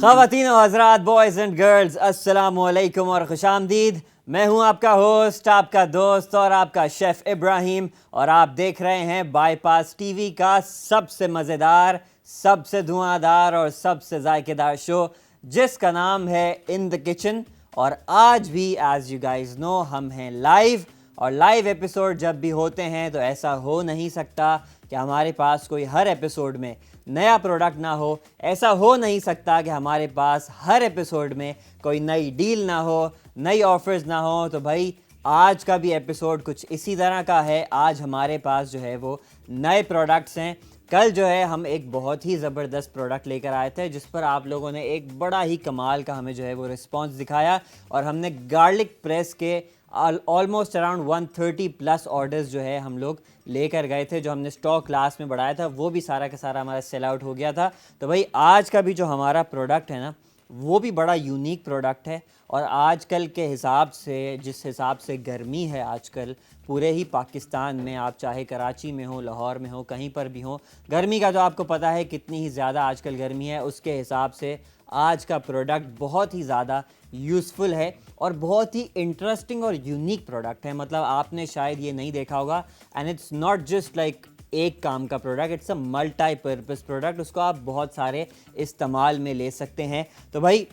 ख़वातीन और हज़रात, boys and girls, अस्सलामुअलैकुम और खुशामदीद। मैं हूं आपका होस्ट, आपका दोस्त और आपका शेफ़ इब्राहिम, और आप देख रहे हैं बाईपास टीवी का सबसे मज़ेदार, सबसे धुआंधार और सबसे जायकेदार शो, जिसका नाम है इन द किचन। और आज भी एज़ यू गाइज़ नो हम हैं लाइव, और लाइव एपिसोड जब भी होते हैं तो ऐसा हो नहीं सकता कि हमारे पास कोई हर एपिसोड में नया प्रोडक्ट ना हो। ऐसा हो नहीं सकता कि हमारे पास हर एपिसोड में कोई नई डील ना हो, नई ऑफर्स ना हो। तो भाई आज का भी एपिसोड कुछ इसी तरह का है। आज हमारे पास जो है वो नए प्रोडक्ट्स हैं। कल जो है हम एक बहुत ही ज़बरदस्त प्रोडक्ट लेकर आए थे, जिस पर आप लोगों ने एक बड़ा ही कमाल का हमें जो है वो रिस्पांस दिखाया, और हमने गार्लिक प्रेस के ऑलमोस्ट अराउंड 130 प्लस ऑर्डर्स जो है हम लोग लेकर गए थे। जो हमने स्टॉक क्लास में बढ़ाया था वो भी सारा का सारा हमारा सेल आउट हो गया था। तो भाई आज का भी जो हमारा प्रोडक्ट है ना, वो भी बड़ा यूनिक प्रोडक्ट है। और आजकल के हिसाब से, जिस हिसाब से गर्मी है आजकल पूरे ही पाकिस्तान में, आप चाहे कराची में हो, लाहौर में हो, कहीं पर भी हो, गर्मी का जो आपको पता है कितनी ही ज़्यादा आजकल गर्मी है, उसके हिसाब से आज का प्रोडक्ट बहुत ही ज़्यादा यूज़फुल है और बहुत ही इंटरेस्टिंग और यूनिक प्रोडक्ट है। मतलब आपने शायद ये नहीं देखा होगा, and it's not just like एक काम का product, it's a multipurpose product. उसको आप बहुत सारे इस्तेमाल में ले सकते हैं। तो भाई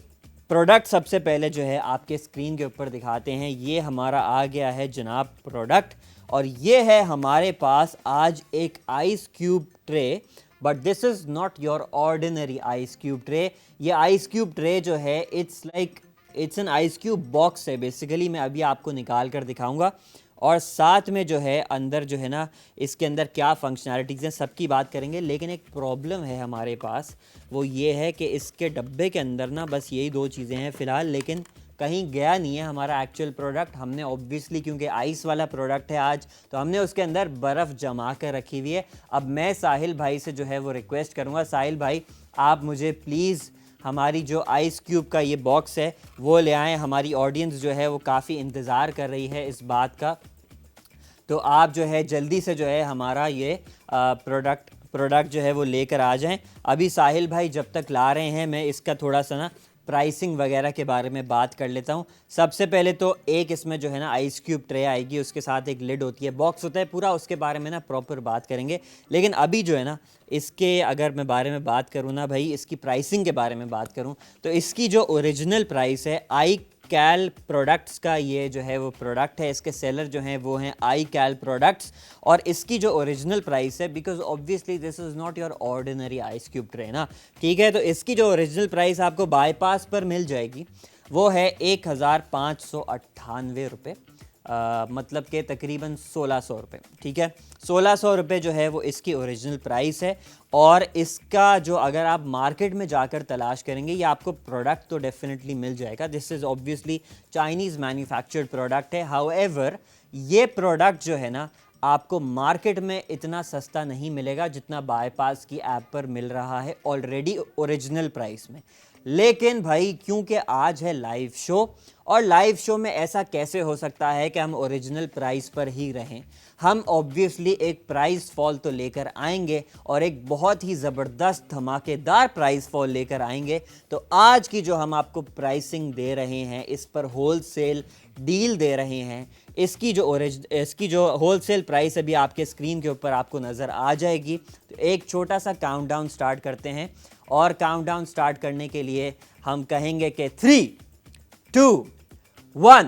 प्रोडक्ट सबसे पहले जो है आपके स्क्रीन के ऊपर दिखाते हैं। ये हमारा आ गया है जनाब प्रोडक्ट, और ये है हमारे पास आज एक ice cube tray. But this is not your ordinary ice cube tray. ये आइस क्यूब ट्रे जो है it's an ice cube box है बेसिकली। मैं अभी आपको निकाल कर दिखाऊंगा, और साथ में जो है अंदर जो है ना, इसके अंदर क्या फंक्शनैलिटीज़ हैं सबकी बात करेंगे। लेकिन एक प्रॉब्लम है हमारे पास, वो ये है कि इसके डब्बे के अंदर ना बस यही दो चीज़ें हैं फ़िलहाल, लेकिन कहीं गया नहीं है हमारा एक्चुअल प्रोडक्ट। हमने ऑब्वियसली, क्योंकि आइस वाला प्रोडक्ट है आज, तो हमने उसके अंदर बर्फ़ जमा कर रखी हुई है। अब मैं साहिल भाई से जो है वो रिक्वेस्ट करूँगा, साहिल भाई आप मुझे प्लीज़ हमारी जो आइस क्यूब का ये बॉक्स है वो ले आएँ। हमारी ऑडियंस जो है वो काफ़ी इंतज़ार कर रही है इस बात का। तो आप जो है जल्दी से जो है हमारा ये प्रोडक्ट जो है वो लेकर आ जाएं। अभी साहिल भाई जब तक ला रहे हैं, मैं इसका थोड़ा सा ना प्राइसिंग वगैरह के बारे में बात कर लेता हूँ। सबसे पहले तो एक इसमें जो है ना आइस क्यूब ट्रे आएगी, उसके साथ एक लिड होती है, बॉक्स होता है पूरा, उसके बारे में ना प्रॉपर बात करेंगे। लेकिन अभी जो है ना इसके अगर मैं बारे में बात करूँ ना भाई, इसकी प्राइसिंग के बारे में बात करूँ तो इसकी जो ओरिजिनल प्राइस है, आई कैल प्रोडक्ट्स का ये जो है वो प्रोडक्ट है, इसके सेलर जो हैं वो हैं आई कैल प्रोडक्ट्स, और इसकी जो ओरिजिनल प्राइस है, because obviously this is not your ordinary ice cube tray ना, ठीक है। तो इसकी जो ओरिजिनल प्राइस आपको बाईपास पर मिल जाएगी वो है 1,598 रुपये, मतलब कि तकरीबन 1600 रुपये, ठीक है। 1600 रुपये जो है वो इसकी ओरिजिनल प्राइस है। और इसका जो अगर आप मार्केट में जाकर तलाश करेंगे, ये आपको प्रोडक्ट तो डेफिनेटली मिल जाएगा। This is obviously Chinese manufactured product है। हाउएवर ये प्रोडक्ट जो है ना आपको मार्केट में इतना सस्ता नहीं मिलेगा जितना बाईपास की ऐप पर मिल रहा है ऑलरेडी ओरिजिनल प्राइस में। लेकिन भाई क्योंकि आज है लाइव शो, और लाइव शो में ऐसा कैसे हो सकता है कि हम ओरिजिनल प्राइस पर ही रहें। हम ऑब्वियसली एक प्राइस फॉल तो लेकर आएंगे, और एक बहुत ही ज़बरदस्त धमाकेदार प्राइस फॉल लेकर आएंगे। तो आज की जो हम आपको प्राइसिंग दे रहे हैं, इस पर होल सेल डील दे रहे हैं। इसकी जो होल सेल प्राइस अभी आपके स्क्रीन के ऊपर आपको नज़र आ जाएगी। तो एक छोटा सा काउंटडाउन स्टार्ट करते हैं, और काउंटडाउन स्टार्ट करने के लिए हम कहेंगे कि 3, 2, 1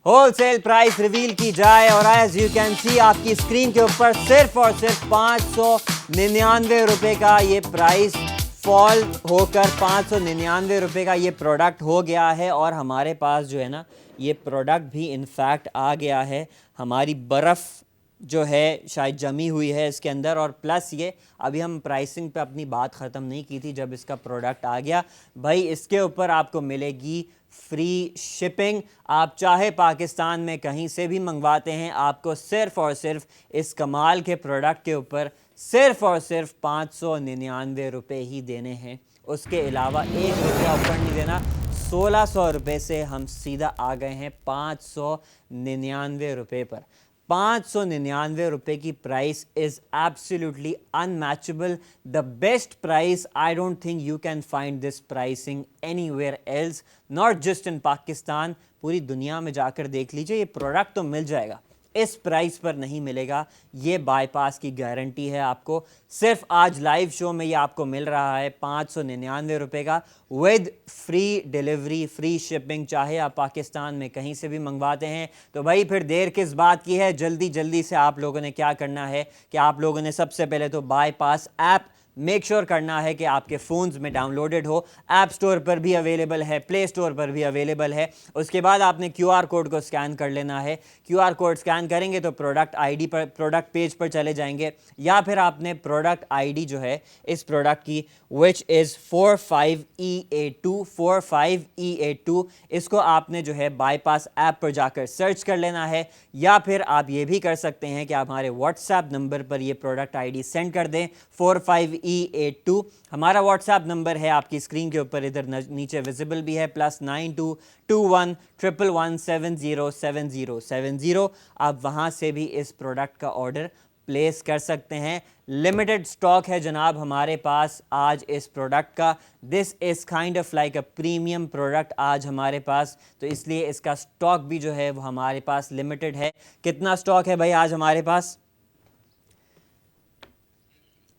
होलसेल प्राइस रिवील की जाए। और एज यू कैन सी आपकी स्क्रीन के ऊपर सिर्फ और सिर्फ 599 रुपये का ये प्राइस फॉल होकर 599 रुपये का ये प्रोडक्ट हो गया है। और हमारे पास जो है ना ये प्रोडक्ट भी इनफैक्ट आ गया है, हमारी बर्फ़ जो है शायद जमी हुई है इसके अंदर। और प्लस ये अभी हम प्राइसिंग पे अपनी बात ख़त्म नहीं की थी जब इसका प्रोडक्ट आ गया। भाई इसके ऊपर आपको मिलेगी फ्री शिपिंग। आप चाहे पाकिस्तान में कहीं से भी मंगवाते हैं, आपको सिर्फ़ और सिर्फ इस कमाल के प्रोडक्ट के ऊपर सिर्फ़ और सिर्फ 599 रुपये ही देने हैं। उसके अलावा 1 रुपया ऊपर नहीं देना। 1600 रुपये से हम सीधा आ गए हैं 599 रुपये पर। ₹599 की price is absolutely unmatchable, the best price. I don't think you can find this pricing anywhere else, not just in Pakistan. पूरी दुनिया में जाकर देख लीजिए, ये प्रोडक्ट तो मिल जाएगा, इस प्राइस पर नहीं मिलेगा. ये बाईपास की गारंटी है आपको. सिर्फ आज लाइव शो में ये आपको मिल रहा है ₹599 का, with free delivery, free shipping. चाहे आप पाकिस्तान में कहीं से भी मंगवाते हैं तो भाई फिर देर किस बात की है. जल्दी जल्दी से आप लोगों ने क्या करना है कि आप लोगों ने सबसे पहले तो बाईपास ऐप मेक श्योर करना है कि आपके फ़ोन्स में डाउनलोडेड हो. ऐप स्टोर पर भी अवेलेबल है, प्ले स्टोर पर भी अवेलेबल है. उसके बाद आपने QR कोड को स्कैन कर लेना है. QR कोड स्कैन करेंगे तो प्रोडक्ट आईडी पर, प्रोडक्ट पेज पर चले जाएंगे, या फिर आपने प्रोडक्ट आईडी जो है इस प्रोडक्ट की विच इज़ 45E82, इसको आपने जो है बाईपास ऐप पर जाकर सर्च कर लेना है. या फिर आप ये भी कर सकते हैं कि आप हमारे व्हाट्सएप नंबर पर ये प्रोडक्ट आईडी सेंड कर दें. 45E82 हमारा व्हाट्सएप नंबर है, आपकी स्क्रीन के ऊपर इधर नीचे विजिबल भी है. +922111707070. आप वहाँ से भी इस प्रोडक्ट का ऑर्डर प्लेस कर सकते हैं. लिमिटेड स्टॉक है जनाब हमारे पास आज इस प्रोडक्ट का. This is kind of like a premium product आज हमारे पास, तो इसलिए इसका स्टॉक भी जो है वो हमारे पास लिमिटेड है. कितना स्टॉक है भाई आज हमारे पास?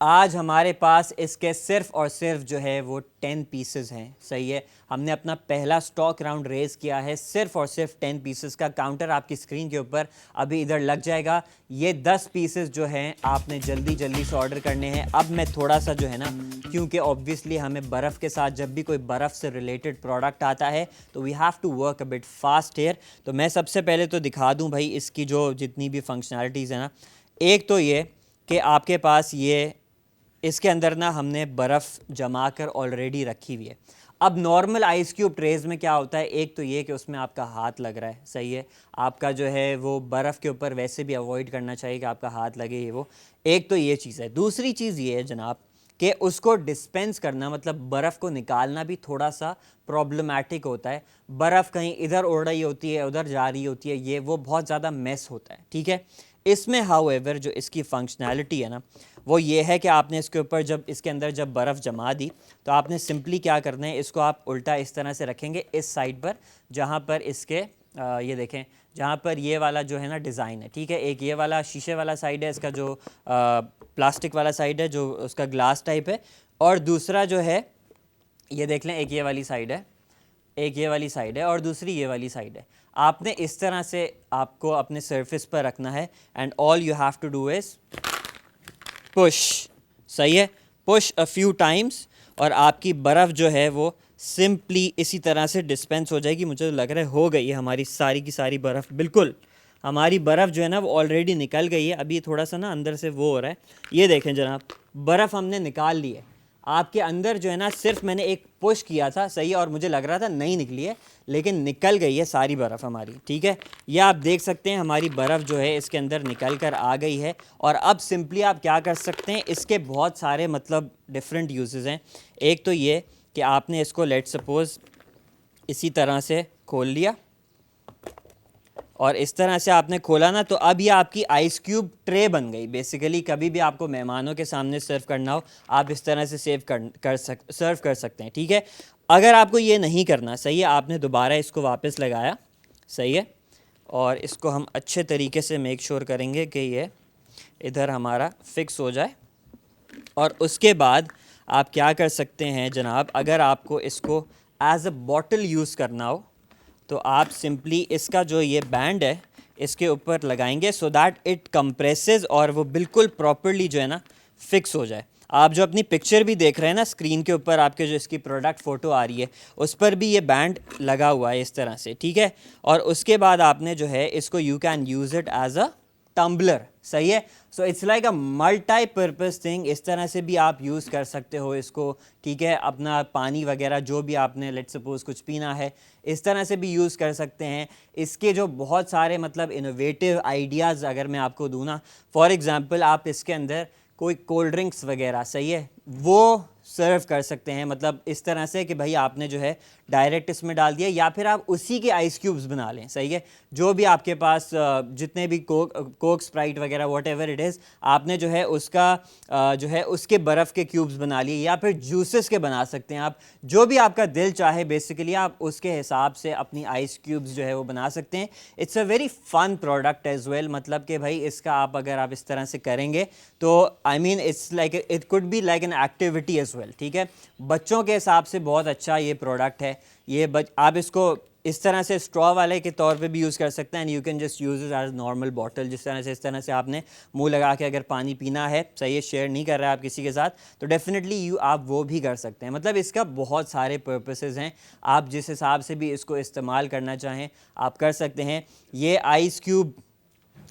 आज हमारे पास इसके सिर्फ और सिर्फ जो है वो 10 पीसेस हैं. सही है, हमने अपना पहला स्टॉक राउंड रेज किया है, सिर्फ और सिर्फ 10 पीसेस का. काउंटर आपकी स्क्रीन के ऊपर अभी इधर लग जाएगा. ये 10 पीसेस जो हैं आपने जल्दी जल्दी से ऑर्डर करने हैं. अब मैं थोड़ा सा जो है ना, क्योंकि ऑब्वियसली हमें बर्फ़ के साथ जब भी कोई बर्फ़ से रिलेटेड प्रोडक्ट आता है तो we have to work a bit fast here. तो मैं सबसे पहले तो दिखा दूँ भाई इसकी जो जितनी भी फंक्शनैलिटीज़ हैं ना. एक तो ये कि आपके पास ये इसके अंदर ना हमने बर्फ़ जमा कर ऑलरेडी रखी हुई है. अब नॉर्मल आइस क्यूब ट्रेज़ में क्या होता है, एक तो ये कि उसमें आपका हाथ लग रहा है. सही है, आपका जो है वो बर्फ़ के ऊपर वैसे भी अवॉइड करना चाहिए कि आपका हाथ लगे. ये वो एक तो ये चीज़ है. दूसरी चीज़ ये है जनाब कि उसको डिस्पेंस करना, मतलब बर्फ़ को निकालना भी थोड़ा सा प्रॉब्लमेटिक होता है. बर्फ़ कहीं इधर उड़ रही होती है, उधर जा रही होती है, ये वो बहुत ज़्यादा मेस होता है. ठीक है, इसमें हाउएवर जो इसकी फंक्शनैलिटी है ना वो ये है कि आपने इसके ऊपर जब इसके अंदर जब बर्फ़ जमा दी तो आपने सिंपली क्या करना है, इसको आप उल्टा इस तरह से रखेंगे इस साइड पर जहाँ पर इसके ये देखें जहाँ पर ये वाला जो है ना डिज़ाइन है. ठीक है, एक ये वाला शीशे वाला साइड है इसका, जो प्लास्टिक वाला साइड है जो उसका ग्लास टाइप है, और दूसरा जो है ये देख लें, एक ये वाली साइड है, एक ये वाली साइड है और दूसरी ये वाली साइड है. आपने इस तरह से आपको अपने सरफेस पर रखना है and all you have to do is push. सही है, पुश अ फ्यू टाइम्स और आपकी बर्फ़ जो है वो सिंपली इसी तरह से डिस्पेंस हो जाएगी. मुझे तो लग रहा है हो गई है हमारी सारी की सारी बर्फ़. बिल्कुल हमारी बर्फ़ जो है ना वो ऑलरेडी निकल गई है. अभी थोड़ा सा ना अंदर से वो हो रहा है. ये देखें जनाब, बर्फ़ हमने निकाल ली है. आपके अंदर जो है ना सिर्फ मैंने एक पुश किया था, सही है, और मुझे लग रहा था नहीं निकली है, लेकिन निकल गई है सारी बर्फ़ हमारी. ठीक है, यह आप देख सकते हैं हमारी बर्फ़ जो है इसके अंदर निकल कर आ गई है. और अब सिंपली आप क्या कर सकते हैं, इसके बहुत सारे मतलब डिफरेंट यूजेस हैं. एक तो ये कि आपने इसको लेट सपोज़ इसी तरह से खोल लिया और इस तरह से आपने खोला ना, तो अब ये आपकी आइस क्यूब ट्रे बन गई. बेसिकली कभी भी आपको मेहमानों के सामने सर्व करना हो आप इस तरह से सर्व कर सकते हैं. ठीक है, अगर आपको ये नहीं करना, सही है, आपने दोबारा इसको वापस लगाया. सही है, और इसको हम अच्छे तरीके से मेक श्योर करेंगे कि ये इधर हमारा फिक्स हो जाए. और उसके बाद आप क्या कर सकते हैं जनाब, अगर आपको इसको एज अ बॉटल यूज़ करना हो तो आप सिंपली इसका जो ये बैंड है इसके ऊपर लगाएंगे सो दैट इट कंप्रेसेस और वो बिल्कुल प्रॉपरली जो है ना फिक्स हो जाए. आप जो अपनी पिक्चर भी देख रहे हैं ना स्क्रीन के ऊपर, आपके जो इसकी प्रोडक्ट फ़ोटो आ रही है उस पर भी ये बैंड लगा हुआ है इस तरह से. ठीक है, और उसके बाद आपने जो है इसको you can use it as a tumbler. सही है, so it's like a multipurpose thing. इस तरह से भी आप यूज़ कर सकते हो इसको. ठीक है, अपना पानी वगैरह जो भी आपने लेट सपोज़ कुछ पीना है इस तरह से भी यूज़ कर सकते हैं. इसके जो बहुत सारे मतलब इनोवेटिव आइडियाज़ अगर मैं आपको दूँ ना, फॉर एग्ज़ाम्पल आप इसके अंदर कोई कोल्ड ड्रिंक्स वगैरह, सही है, वो सर्व कर सकते हैं, मतलब इस तरह से कि भाई आपने जो है डायरेक्ट इसमें डाल दिया, या फिर आप उसी के आइस क्यूब्स बना लें, सही है। जो भी आपके पास जितने भी कोक स्प्राइट वगैरह वॉट एवर इट इज़, आपने जो है उसका जो है उसके बर्फ़ के क्यूब्स बना लिए, या फिर जूसेस के बना सकते हैं आप, जो भी आपका दिल चाहे बेसिकली आप उसके हिसाब से अपनी आइस क्यूब्स जो है वो बना सकते हैं। It's a very fun product as well, मतलब कि भाई इसका आप अगर आप इस तरह से करेंगे तो I mean it's like it could be like an activity as well, ठीक है। बच्चों के हिसाब से बहुत अच्छा ये प्रोडक्ट है। ये आप इसको इस तरह से स्ट्रॉ वाले के तौर पे भी यूज़ कर सकते हैं, you can just use it as normal bottle, जिस तरह से इस तरह से आपने मुंह लगा के अगर पानी पीना है, सही है, शेयर नहीं कर रहा है आप किसी के साथ, तो डेफिनेटली आप वो भी कर सकते हैं। मतलब इसका बहुत सारे पर्पसेस हैं, आप जिस हिसाब से भी इसको इस्तेमाल करना चाहें आप कर सकते हैं। ये आइस क्यूब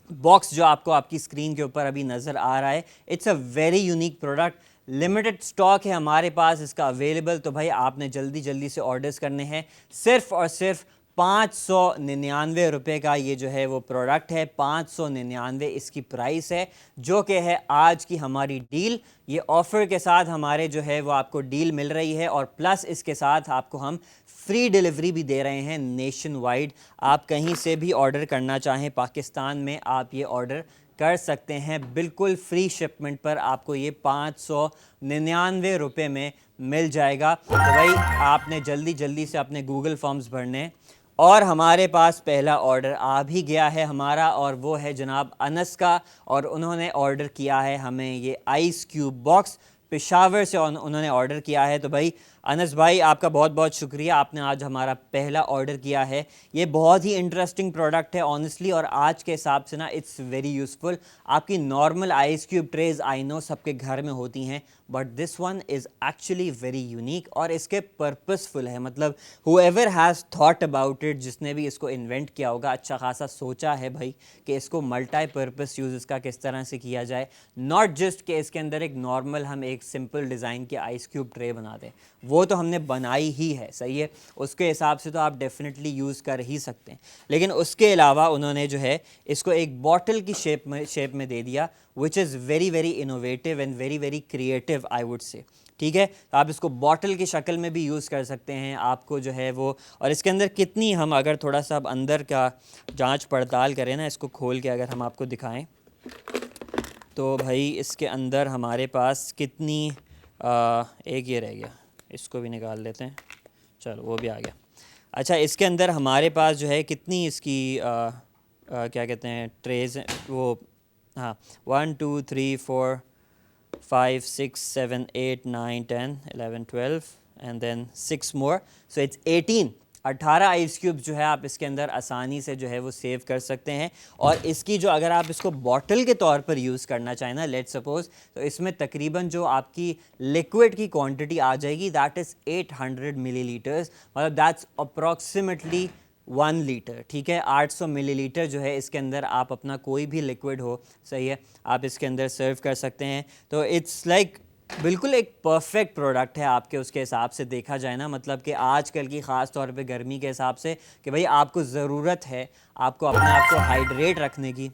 बॉक्स जो आपको आपकी स्क्रीन के ऊपर अभी नज़र आ रहा है, it's a very unique product. Limited stock है हमारे पास इसका अवेलेबल, तो भाई आपने जल्दी जल्दी से ऑर्डर्स करने हैं। सिर्फ़ और सिर्फ 599 रुपये का ये जो है वो प्रोडक्ट है, 599 इसकी प्राइस है, जो कि है आज की हमारी डील। ये ऑफ़र के साथ हमारे जो है वो आपको डील मिल रही है, और प्लस इसके साथ आपको हम फ्री डिलीवरी भी दे रहे हैं नेशन वाइड। आप कहीं से भी ऑर्डर करना चाहें पाकिस्तान में, आप ये ऑर्डर कर सकते हैं बिल्कुल फ्री शिपमेंट पर। आपको ये 599 रुपये में मिल जाएगा। तो भाई आपने जल्दी जल्दी से अपने गूगल फॉर्म्स भरने हैं। और हमारे पास पहला ऑर्डर आ भी गया है हमारा, और वो है जनाब अनस का, और उन्होंने ऑर्डर किया है हमें ये आइस क्यूब बॉक्स, पेशावर से उन्होंने ऑर्डर किया है। तो भाई अनस भाई आपका बहुत बहुत शुक्रिया, आपने आज हमारा पहला ऑर्डर किया है। ये बहुत ही इंटरेस्टिंग प्रोडक्ट है ऑनेस्टली, और आज के हिसाब से ना इट्स वेरी यूज़फुल। आपकी normal ice cube trays I know सबके घर में होती हैं, but this one is actually very unique, और इसके पर्पसफुल है। मतलब whoever has thought about it, जिसने भी इसको इन्वेंट किया होगा, अच्छा खासा सोचा है भाई कि इसको मल्टीपर्पस यूज़ इसका किस तरह से किया जाए, नॉट जस्ट कि इसके अंदर एक नॉर्मल हम एक सिंपल डिज़ाइन की आइस क्यूब ट्रे बना दें, वो तो हमने बनाई ही है, सही है, उसके हिसाब से तो आप डेफिनेटली यूज़ कर ही सकते हैं। लेकिन उसके अलावा उन्होंने जो है इसको एक बॉटल की शेप में दे दिया, which is very very innovative and very very creative I would say, ठीक है। तो आप इसको बॉटल की शक्ल में भी यूज़ कर सकते हैं, आपको जो है वो, और इसके अंदर कितनी, हम अगर थोड़ा सा अब अंदर का जांच पड़ताल करें ना, इसको खोल के अगर हम आपको दिखाएं, तो भाई इसके अंदर हमारे पास कितनी एक ये रह गया, इसको भी निकाल लेते हैं, चलो वो भी आ गया। अच्छा, इसके अंदर हमारे पास जो है कितनी इसकी क्या कहते हैं ट्रेज, वो हाँ 1 2 3 4 5 6 7 8 9 10 11 12 and then 6 more, so it's 18 ice cubes जो है आप इसके अंदर आसानी से जो है वो सेव कर सकते हैं। और इसकी जो, अगर आप इसको बॉटल के तौर पर यूज़ करना चाहें ना, लेट्स सपोज, तो इसमें तकरीबन जो आपकी लिक्विड की क्वांटिटी आ जाएगी दैट इज़ 800 मिलीलीटर्स, मतलब दैट्स अप्रॉक्सीमेटली 1 लीटर, ठीक है। 800 मिलीलीटर जो है इसके अंदर आप अपना कोई भी लिक्विड हो, सही है, आप इसके अंदर सर्व कर सकते हैं। तो इट्स लाइक बिल्कुल एक परफेक्ट प्रोडक्ट है आपके उसके हिसाब से देखा जाए ना, मतलब कि आजकल की ख़ास तौर पे गर्मी के हिसाब से कि भाई आपको ज़रूरत है आपको अपने आप को हाइड्रेट रखने की।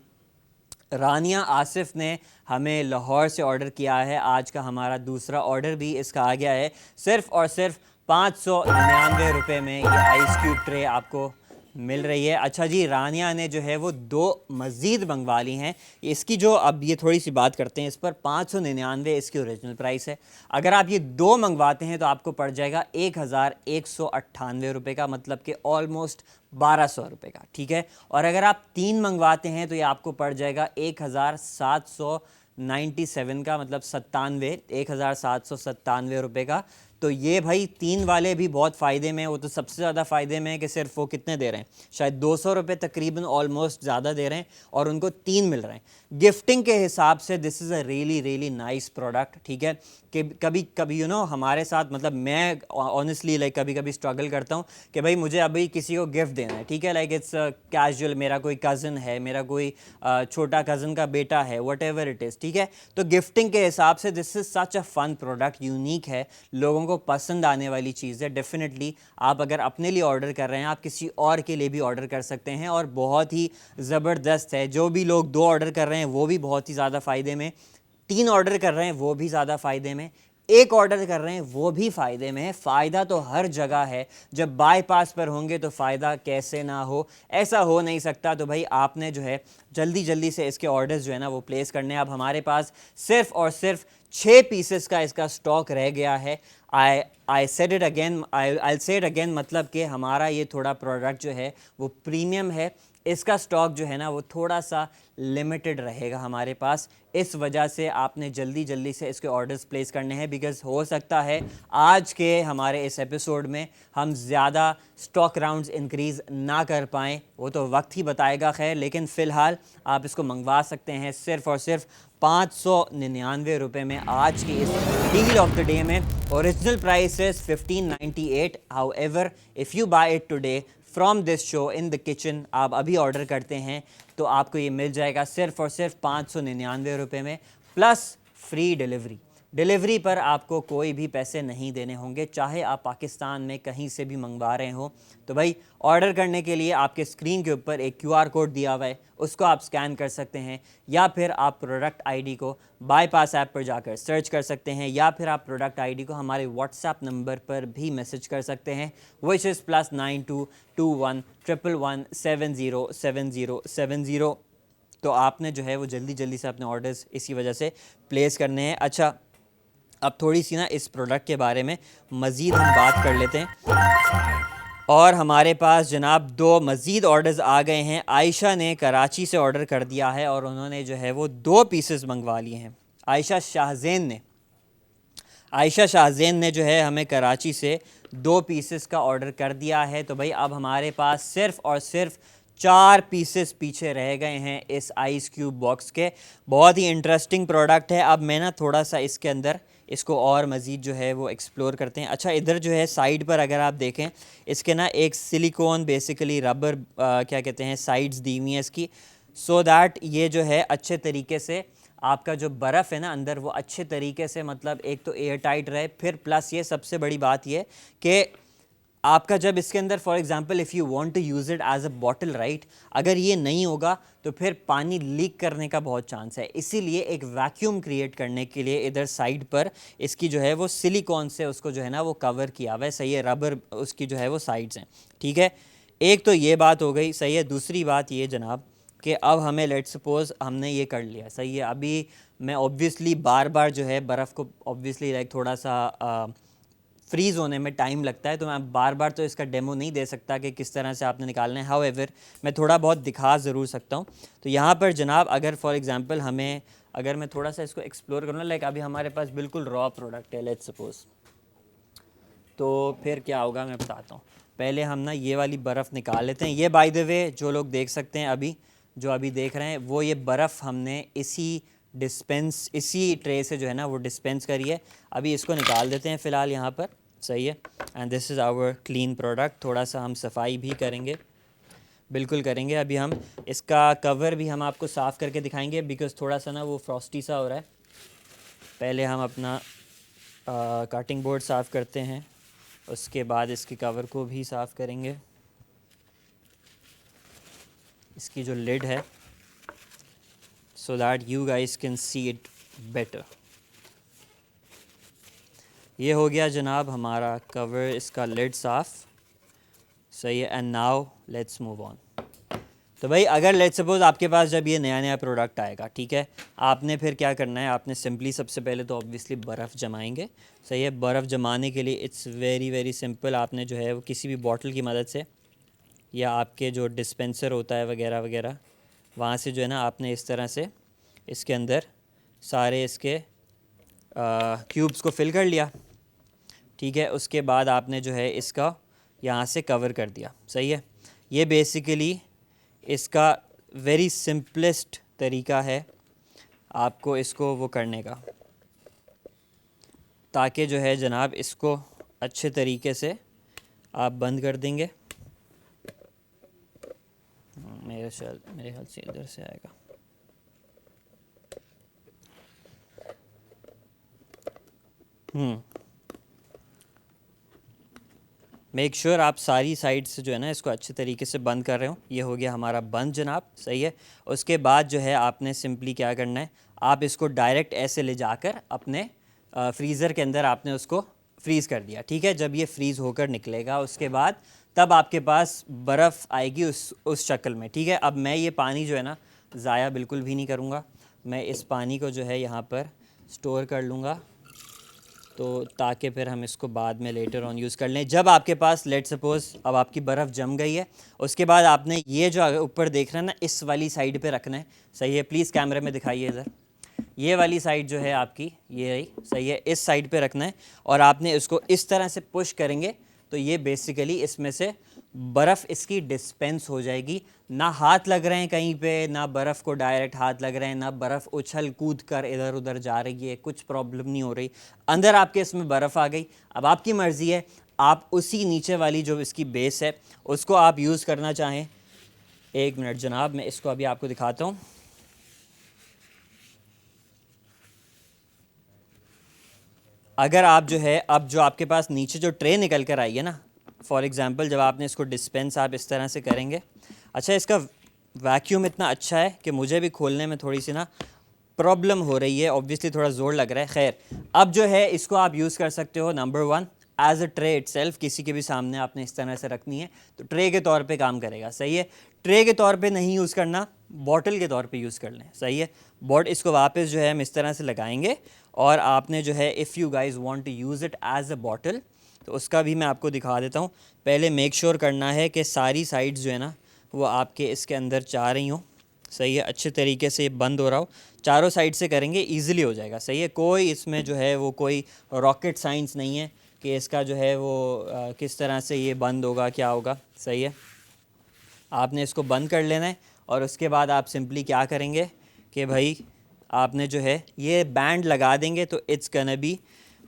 रानिया आसिफ ने हमें लाहौर से ऑर्डर किया है, आज का हमारा दूसरा ऑर्डर भी इसका आ गया है। सिर्फ़ और सिर्फ 599 रुपये में ये आइस क्यूब ट्रे आपको मिल रही है। अच्छा जी, रानिया ने जो है वो 2 मज़ीद मंगवा ली हैं। इसकी जो, अब ये थोड़ी सी बात करते हैं इस पर, 599 इसकी ओरिजिनल प्राइस है। अगर आप ये 2 मंगवाते हैं तो आपको पड़ जाएगा 1198 रुपये का, मतलब कि ऑलमोस्ट 1200 रुपये का, ठीक है। और अगर आप 3 मंगवाते हैं तो ये आपको पड़ जाएगा 1797 का, मतलब 1797 रुपये का। तो ये भाई 3 वाले भी बहुत फ़ायदे में, वो तो सबसे ज़्यादा फ़ायदे में है कि सिर्फ वो कितने दे रहे हैं, शायद 200 रुपये तकरीबन ऑलमोस्ट ज़्यादा दे रहे हैं, और उनको 3 मिल रहे हैं। गिफ्टिंग के हिसाब से this is a really really nice product, ठीक है। कि कभी कभी यू नो हमारे साथ, मतलब मैं ऑनेस्टली लाइक कभी कभी स्ट्रगल करता हूँ कि भाई मुझे अभी किसी को गिफ्ट देना है, ठीक है, लाइक इट्स कैजुअल, मेरा कोई कज़न है, मेरा कोई छोटा कज़न का बेटा है, वट एवर इट इज़, ठीक है। तो गिफ्टिंग के हिसाब से this is such a fun product, unique है, लोगों को पसंद आने वाली चीज़ है। डेफिनेटली आप अगर अपने लिए ऑर्डर कर रहे हैं, आप किसी और के लिए भी ऑर्डर कर सकते हैं, और बहुत ही ज़बरदस्त है। जो भी लोग 2 ऑर्डर कर रहे हैं वो भी बहुत ही ज़्यादा फ़ायदे में, 3 ऑर्डर कर रहे हैं वो भी ज़्यादा फ़ायदे में, एक ऑर्डर कर रहे हैं वो भी फ़ायदे में है। फ़ायदा तो हर जगह है, जब बाईपास पर होंगे तो फ़ायदा कैसे ना हो, ऐसा हो नहीं सकता। तो भाई आपने जो है जल्दी जल्दी से इसके ऑर्डर्स जो है ना वो प्लेस करने हैं। अब हमारे पास सिर्फ और सिर्फ 6 पीसेस का इसका स्टॉक रह गया है। आई सेड इट अगेन, आई से इट अगेन, मतलब कि हमारा ये थोड़ा प्रोडक्ट जो है वो प्रीमियम है, इसका स्टॉक जो है ना वो थोड़ा सा लिमिटेड रहेगा हमारे पास। इस वजह से आपने जल्दी जल्दी से इसके ऑर्डर्स प्लेस करने हैं, बिकॉज़ हो सकता है आज के हमारे इस एपिसोड में हम ज़्यादा स्टॉक राउंड्स इंक्रीज़ ना कर पाएँ, वो तो वक्त ही बताएगा। खैर, लेकिन फ़िलहाल आप इसको मंगवा सकते हैं सिर्फ़ और सिर्फ 599 रुपये में आज की इस डील ऑफ द डे में। Original price is 1598। However if you buy it today from this show in the kitchen, आप अभी ऑर्डर करते हैं तो आपको ये मिल जाएगा सिर्फ और सिर्फ 599 रुपये में, प्लस फ्री डिलीवरी। डिलीवरी पर आपको कोई भी पैसे नहीं देने होंगे, चाहे आप पाकिस्तान में कहीं से भी मंगवा रहे हो। तो भाई ऑर्डर करने के लिए आपके स्क्रीन के ऊपर एक QR कोड दिया हुआ है, उसको आप स्कैन कर सकते हैं, या फिर आप प्रोडक्ट आईडी को बाईपास ऐप पर जाकर सर्च कर सकते हैं, या फिर आप प्रोडक्ट आईडी को हमारे व्हाट्सएप नंबर पर भी मैसेज कर सकते हैं, विच इज़ +922111707070। तो आपने जो है वो जल्दी जल्दी से अपने ऑर्डर्स इसी वजह से प्लेस करने हैं। अच्छा, अब थोड़ी सी ना इस प्रोडक्ट के बारे में मज़ीद हम बात कर लेते हैं। और हमारे पास जनाब 2 मज़ीद ऑर्डर्स आ गए हैं। आयशा ने कराची से ऑर्डर कर दिया है और उन्होंने जो है वो 2 पीसेस मंगवा लिए हैं। आयशा शाहज़ेन ने जो है हमें कराची से 2 पीसेस का ऑर्डर कर दिया है। तो भाई अब हमारे पास सिर्फ़ और सिर्फ 4 पीसेस पीछे रह गए हैं इस आइस क्यूब बॉक्स के। बहुत ही इंटरेस्टिंग प्रोडक्ट है। अब मैं ना थोड़ा सा इसके अंदर इसको और मज़ीद जो है वो एक्सप्लोर करते हैं। अच्छा, इधर जो है साइड पर अगर आप देखें, इसके ना एक सिलिकॉन बेसिकली रबर क्या कहते हैं साइड्स दी हुई हैं इसकी, सो दैट ये जो है अच्छे तरीके से आपका जो बर्फ़ है ना अंदर वो अच्छे तरीके से, मतलब एक तो एयर टाइट रहे, फिर प्लस ये सबसे बड़ी बात ये कि आपका जब इसके अंदर for example if you want to use it as a bottle, right, अगर ये नहीं होगा तो फिर पानी लीक करने का बहुत चांस है। इसीलिए एक वैक्यूम क्रिएट करने के लिए इधर साइड पर इसकी जो है वो सिलिकॉन से उसको जो है ना वो कवर किया हुआ है, सही है, रबर उसकी जो है वो साइड्स हैं, ठीक है। एक तो ये बात हो गई, सही है। दूसरी बात ये जनाब कि अब हमें लेट सपोज़ हमने ये कर लिया, सही है, अभी मैं ऑब्वियसली बार बार जो है बर्फ़ को ऑब्वियसली लाइक थोड़ा सा फ्रीज़ होने में टाइम लगता है, तो मैं बार बार तो इसका डेमो नहीं दे सकता कि किस तरह से आपने निकालना है। हाउएवर मैं थोड़ा बहुत दिखा ज़रूर सकता हूँ। तो यहाँ पर जनाब अगर फॉर एग्ज़ाम्पल हमें, अगर मैं थोड़ा सा इसको एक्सप्लोर करूँ, लाइक अभी हमारे पास बिल्कुल रॉ प्रोडक्ट है लेट्स सपोज़, तो फिर क्या होगा मैं बताता हूँ। पहले हम ना ये वाली बर्फ़ निकाल लेते हैं। ये बाय द वे जो लोग देख सकते हैं अभी, जो अभी देख रहे हैं, वो ये बर्फ़ हमने इसी ट्रे से जो है ना वो डिस्पेंस करी है। अभी इसको निकाल देते हैं फ़िलहाल यहाँ पर, सही है। And this is our clean product. थोड़ा सा हम सफाई भी करेंगे, बिल्कुल करेंगे। अभी हम इसका कवर भी हम आपको साफ़ करके दिखाएंगे, बिकॉज़ थोड़ा सा ना वो फ्रॉस्टी सा हो रहा है। पहले हम अपना कटिंग बोर्ड साफ़ करते हैं, उसके बाद इसके कवर को भी साफ़ करेंगे। इसकी जो लिड है, सो that you guys can see it better. ये हो गया जनाब हमारा कवर, इसका लिड साफ़, सही है। And now let's move on. तो भाई अगर लेट्स सपोज़ आपके पास जब ये नया नया प्रोडक्ट आएगा, ठीक है, आपने फिर क्या करना है, आपने सिंपली सबसे पहले तो ऑब्वियसली बर्फ़ जमाएंगे, सही है। बर्फ़ जमाने के लिए इट्स वेरी वेरी सिंपल। आपने जो है वो किसी भी बॉटल की मदद से, या आपके जो डिस्पेंसर होता है वगैरह वगैरह, वहाँ से जो है ना आपने इस तरह से इसके अंदर सारे इसके क्यूब्स को फिल कर लिया, ठीक है। उसके बाद आपने जो है इसका यहाँ से कवर कर दिया, सही है। ये बेसिकली इसका वेरी सिंपलेस्ट तरीका है आपको इसको वो करने का, ताकि जो है जनाब इसको अच्छे तरीके से आप बंद कर देंगे। मेरे ख्याल से इधर से आएगा। मेक श्योर आप सारी साइड से जो है ना इसको अच्छे तरीके से बंद कर रहे हो। ये हो गया हमारा बंद जनाब, सही है। उसके बाद जो है आपने सिंपली क्या करना है, आप इसको डायरेक्ट ऐसे ले जाकर अपने फ्रीज़र के अंदर आपने उसको फ्रीज़ कर दिया, ठीक है। जब ये फ्रीज़ होकर निकलेगा उसके बाद तब आपके पास बर्फ़ आएगी उस शक्ल में, ठीक है। अब मैं ये पानी जो है ना ज़ाया बिल्कुल भी नहीं करूँगा, मैं इस पानी को जो है यहाँ पर स्टोर कर लूँगा, तो ताकि फिर हम इसको बाद में लेटर ऑन यूज़ कर लें। जब आपके पास लेट सपोज़ अब आपकी बर्फ़ जम गई है, उसके बाद आपने ये जो ऊपर देख रहे हैं ना, इस वाली साइड पे रखना है, सही है। प्लीज़ कैमरे में दिखाइए इधर, ये वाली साइड जो है आपकी ये रही, सही है, इस साइड पे रखना है। और आपने इसको इस तरह से पुश करेंगे तो ये बेसिकली इसमें से बर्फ़ इसकी डिस्पेंस हो जाएगी। ना हाथ लग रहे हैं कहीं पे, ना बर्फ़ को डायरेक्ट हाथ लग रहे हैं, ना बर्फ़ उछल कूद कर इधर उधर जा रही है, कुछ प्रॉब्लम नहीं हो रही। अंदर आपके इसमें बर्फ़ आ गई। अब आपकी मर्ज़ी है, आप उसी नीचे वाली जो इसकी बेस है उसको आप यूज़ करना चाहें। एक मिनट जनाब, मैं इसको अभी आपको दिखाता हूँ। अगर आप जो है अब जो आपके पास नीचे जो ट्रे निकल कर आई है ना, फॉर एग्ज़ाम्पल जब आपने इसको डिस्पेंस आप इस तरह से करेंगे, अच्छा इसका वैक्यूम इतना अच्छा है कि मुझे भी खोलने में थोड़ी सी ना प्रॉब्लम हो रही है, ऑब्वियसली थोड़ा ज़ोर लग रहा है। खैर, अब जो है इसको आप यूज़ कर सकते हो number 1 as a tray itself. किसी के भी सामने आपने इस तरह से रखनी है तो ट्रे के तौर पे काम करेगा, सही है। ट्रे के तौर पे नहीं यूज़ करना, बॉटल के तौर पे यूज़ कर लें, सही है। इसको वापस जो है हम इस तरह से लगाएंगे और आपने जो है if you guys want to use it as a bottle तो उसका भी मैं आपको दिखा देता हूँ। पहले मेक श्योर करना है कि सारी साइड्स जो है ना वो आपके इसके अंदर जा रही हों, सही है, अच्छे तरीके से बंद हो रहा हो। चारों साइड से करेंगे ईज़िली हो जाएगा, सही है। कोई इसमें जो है वो कोई रॉकेट साइंस नहीं है कि इसका जो है वो किस तरह से ये बंद होगा, क्या होगा, सही है। आपने इसको बंद कर लेना है और उसके बाद आप सिंपली क्या करेंगे कि भाई आपने जो है ये बैंड लगा देंगे तो it's gonna be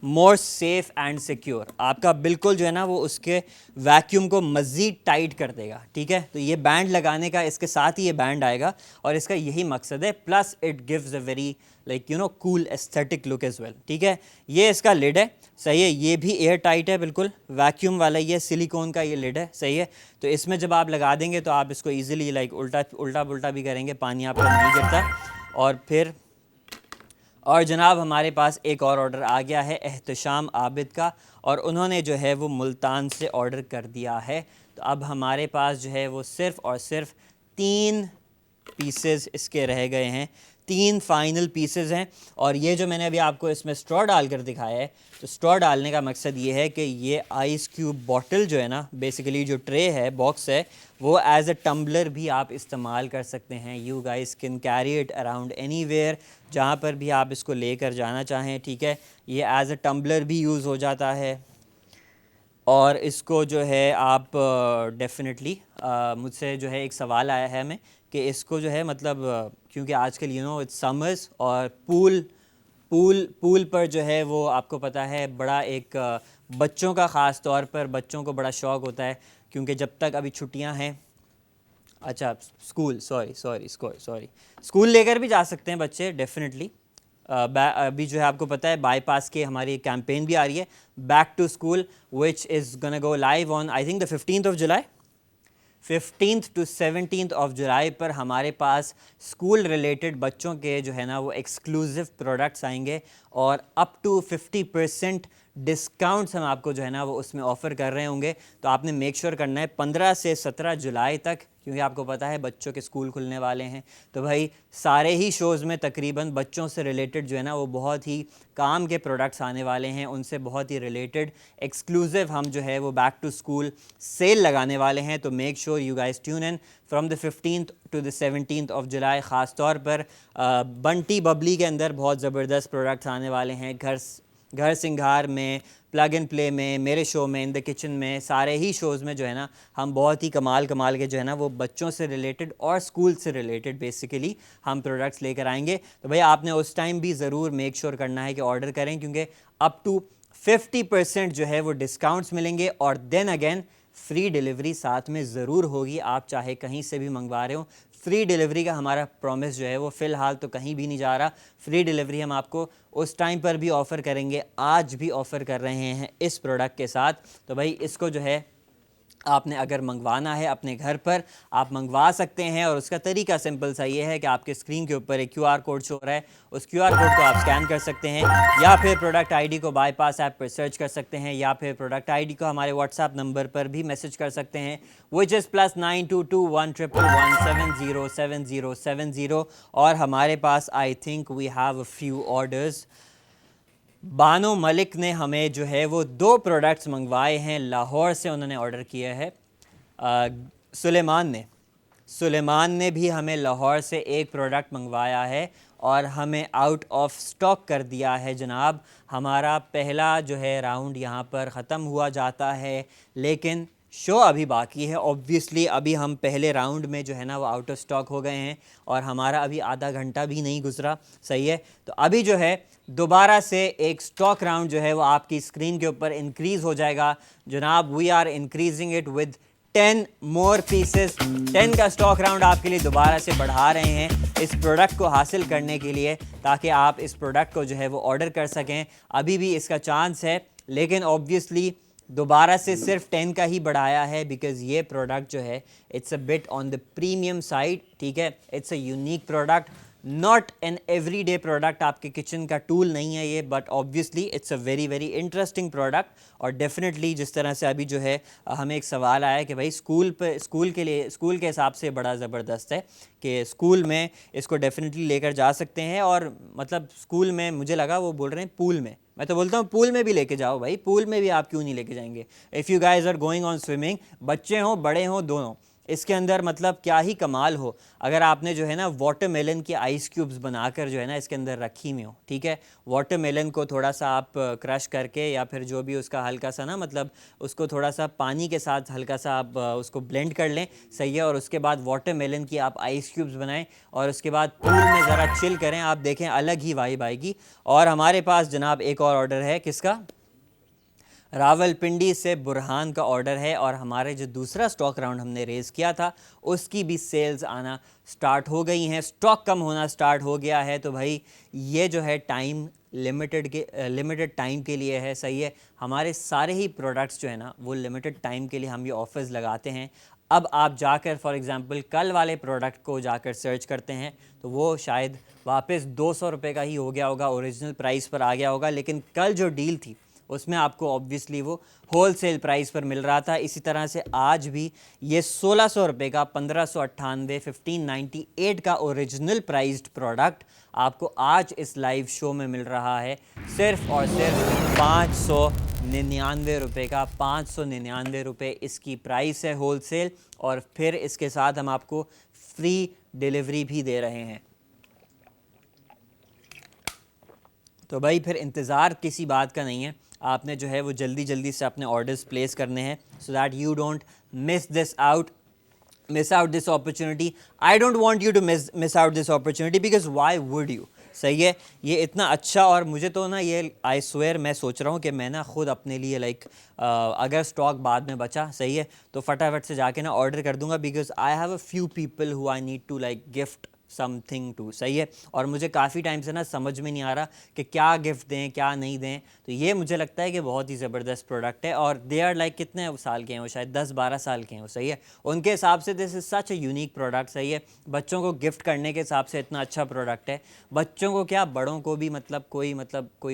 more safe and secure. आपका बिल्कुल जो है ना वो उसके वैक्यूम को मज़ीद टाइट कर देगा, ठीक है। तो ये बैंड लगाने का, इसके साथ ही ये बैंड आएगा और इसका यही मकसद है। Plus it gives a very like you know cool aesthetic look as well, ठीक है। ये इसका लिड है, सही है, ये भी एयर टाइट है, बिल्कुल वैक्यूम वाला, ये सिलिकॉन का ये लिड है, सही है। तो इसमें जब आप लगा देंगे तो आप इसको ईज़िली लाइक उल्टा पुल्टा भी करेंगे, पानी आपका नहीं गिरता। और फिर और जनाब हमारे पास एक और ऑर्डर आ गया है एहतशाम आबिद का, और उन्होंने जो है वो मुल्तान से ऑर्डर कर दिया है। तो अब हमारे पास जो है वो सिर्फ़ और सिर्फ 3 पीसेस इसके रह गए हैं, 3 फाइनल पीसेस हैं। और ये जो मैंने अभी आपको इसमें स्ट्रॉ डाल कर दिखाया है, तो स्ट्रॉ डालने का मकसद ये है कि ये आइस क्यूब बॉटल जो है ना, बेसिकली जो ट्रे है, बॉक्स है, वो एज अ टम्बलर भी आप इस्तेमाल कर सकते हैं। You guys can carry it around anywhere, जहाँ पर भी आप इसको लेकर जाना चाहें, ठीक है। ये एज अ टम्बलर भी यूज़ हो जाता है। और इसको जो है आप डेफिनेटली मुझसे जो है एक सवाल आया है हमें कि इसको जो है मतलब क्योंकि आजकल यू नो इट्स समर्स और पूल पर जो है वो आपको पता है बड़ा एक बच्चों का ख़ास तौर पर बच्चों को बड़ा शौक़ होता है, क्योंकि जब तक अभी छुट्टियां हैं, अच्छा स्कूल सॉरी स्कूल लेकर भी जा सकते हैं बच्चे डेफिनेटली। अभी जो है आपको पता है बाईपास के हमारी कैंपेन भी आ रही है, back to school, which is gonna go live on I think the 15th of July, 15th to 17th of July पर हमारे पास स्कूल रिलेटेड बच्चों के जो है ना वो एक्सक्लूसिव प्रोडक्ट्स आएंगे और अप टू 50% डिस्काउंट्स हम आपको जो है ना वो उसमें ऑफ़र कर रहे होंगे। तो आपने मेक श्योर करना है 15 से 17 जुलाई तक, क्योंकि आपको पता है बच्चों के स्कूल खुलने वाले हैं। तो भाई सारे ही शोज़ में तकरीबन बच्चों से रिलेटेड जो है ना वो बहुत ही काम के प्रोडक्ट्स आने वाले हैं, उनसे बहुत ही रिलेटेड एक्सक्लूसिव हम जो है वो बैक टू स्कूल सेल लगाने वाले हैं। तो make sure you guys tune in from the 15th to the 17th of जुलाई। ख़ास तौर पर बंटी बबली के अंदर बहुत ज़बरदस्त प्रोडक्ट्स आने वाले हैं, घर सिंगार में, प्लग एंड प्ले में, मेरे शो में, इन द किचन में, सारे ही शोज़ में जो है ना हम बहुत ही कमाल के जो है ना वो बच्चों से रिलेटेड और स्कूल से रिलेटेड बेसिकली हम प्रोडक्ट्स लेकर आएंगे। तो भाई आपने उस टाइम भी ज़रूर मेक श्योर करना है कि ऑर्डर करें, क्योंकि अप टू 50% जो है वो डिस्काउंट्स मिलेंगे और देन अगेन फ्री डिलीवरी साथ में ज़रूर होगी। आप चाहे कहीं से भी मंगवा रहे हो, फ्री डिलीवरी का हमारा प्रॉमिस जो है वो फ़िलहाल तो कहीं भी नहीं जा रहा। फ्री डिलीवरी हम आपको उस टाइम पर भी ऑफ़र करेंगे, आज भी ऑफ़र कर रहे हैं इस प्रोडक्ट के साथ। तो भाई इसको जो है आपने अगर मंगवाना है अपने घर पर, आप मंगवा सकते हैं। और उसका तरीका सिंपल सा ये है कि आपके स्क्रीन के ऊपर एक क्यूआर कोड शो हो रहा है, उस क्यूआर कोड को आप स्कैन कर सकते हैं, या फिर प्रोडक्ट आईडी को बाईपास ऐप पर सर्च कर सकते हैं, या फिर प्रोडक्ट आईडी को हमारे व्हाट्सएप नंबर पर भी मैसेज कर सकते हैं, विच इज़ +922111707070। और हमारे पास I think we have a few orders. Bano Malik ने हमें जो है वो 2 प्रोडक्ट्स मंगवाए हैं, लाहौर से उन्होंने ऑर्डर किया है। सुलेमान ने भी हमें लाहौर से एक प्रोडक्ट मंगवाया है और हमें आउट ऑफ स्टॉक कर दिया है जनाब। हमारा पहला जो है राउंड यहाँ पर ख़त्म हुआ जाता है, लेकिन शो अभी बाकी है। ऑब्वियसली अभी हम पहले राउंड में जो है ना वो आउट ऑफ स्टॉक हो गए हैं और हमारा अभी आधा घंटा भी नहीं गुजरा, सही है। तो अभी जो है दोबारा से एक स्टॉक राउंड जो है वो आपकी स्क्रीन के ऊपर इंक्रीज़ हो जाएगा जनाब। We are increasing it with 10 more pieces. 10 का स्टॉक राउंड आपके लिए दोबारा से बढ़ा रहे हैं इस प्रोडक्ट को हासिल करने के लिए, ताकि आप इस प्रोडक्ट को जो है वो ऑर्डर कर सकें। अभी भी इसका चांस है, लेकिन ऑब्वियसली दोबारा से सिर्फ 10 का ही बढ़ाया है, बिकॉज़ ये प्रोडक्ट जो है it's a bit on the premium side, ठीक है। It's a unique product, not an everyday product, आपके किचन का टूल नहीं है ये, but obviously it's a very very interesting product. और डेफिनेटली जिस तरह से अभी जो है हमें एक सवाल आया कि भाई स्कूल के लिए, स्कूल के हिसाब से बड़ा ज़बरदस्त है कि स्कूल में इसको डेफिनेटली लेकर जा सकते हैं। और मतलब स्कूल में मुझे लगा वो बोल रहे हैं पूल में, मैं तो बोलता हूँ पूल में भी लेके जाओ भाई, पूल में भी आप क्यों नहीं लेके जाएंगे। If you guys are going on swimming, बच्चे हों बड़े हों दोनों, इसके अंदर मतलब क्या ही कमाल हो अगर आपने जो है ना वाटरमेलन की आइस क्यूब्स बनाकर जो है ना इसके अंदर रखी हुई हो, ठीक है। वाटरमेलन को थोड़ा सा आप क्रश करके, या फिर जो भी उसका हल्का सा ना मतलब उसको थोड़ा सा पानी के साथ हल्का सा आप उसको ब्लेंड कर लें, सही है। और उसके बाद वाटरमेलन की आप आइस क्यूब्स बनाएं और उसके बाद पूल में ज़रा चिल करें, आप देखें अलग ही वाइब आएगी। और हमारे पास जनाब एक और ऑर्डर है, किसका? रावलपिंडी से बुरहान का ऑर्डर है। और हमारे जो दूसरा स्टॉक राउंड हमने रेज़ किया था उसकी भी सेल्स आना स्टार्ट हो गई हैं, स्टॉक कम होना स्टार्ट हो गया है। तो भाई ये जो है टाइम लिमिटेड टाइम के लिए है, सही है। हमारे सारे ही प्रोडक्ट्स जो है ना वो लिमिटेड टाइम के लिए हम ये ऑफर्स लगाते हैं। अब आप जाकर फॉर एग्ज़ाम्पल कल वाले प्रोडक्ट को जाकर सर्च करते हैं तो वो शायद वापस 200 रुपये का ही हो गया होगा, ओरिजिनल प्राइस पर आ गया होगा। लेकिन कल जो डील थी उसमें आपको ऑब्वियसली वो होल सेल प्राइस पर मिल रहा था। इसी तरह से आज भी ये 1600 रुपये का 1598 1598 का ओरिजिनल प्राइस्ड प्रोडक्ट आपको आज इस लाइव शो में मिल रहा है सिर्फ और सिर्फ 599 रुपये का। 599 रुपये इसकी प्राइस है होल सेल, और फिर इसके साथ हम आपको फ्री डिलीवरी भी दे रहे हैं। तो भाई फिर इंतज़ार किसी बात का नहीं है, आपने जो है वो जल्दी जल्दी से अपने ऑर्डर्स प्लेस करने हैं, so that you don't miss out this opportunity. I don't want you to miss out this opportunity, because why would you, सही है। ये इतना अच्छा, और मुझे तो ना ये आई स्वेयर मैं सोच रहा हूँ कि मैं ना खुद अपने लिए अगर स्टॉक बाद में बचा, सही है, तो फटाफट से जाके ना ऑर्डर कर दूंगा, because I have a few people who I need to gift something to, सही है। और मुझे काफ़ी टाइम से ना समझ में नहीं आ रहा कि क्या गिफ्ट दें क्या नहीं दें। तो ये मुझे लगता है कि बहुत ही ज़बरदस्त प्रोडक्ट है। और दे आर कितने साल के हैं वो, शायद 10-12 साल के हैं वो, सही है। उनके हिसाब से this is such a unique product, सही है। बच्चों को गिफ्ट करने के हिसाब से इतना अच्छा प्रोडक्ट है। बच्चों को क्या, बड़ों को भी, कोई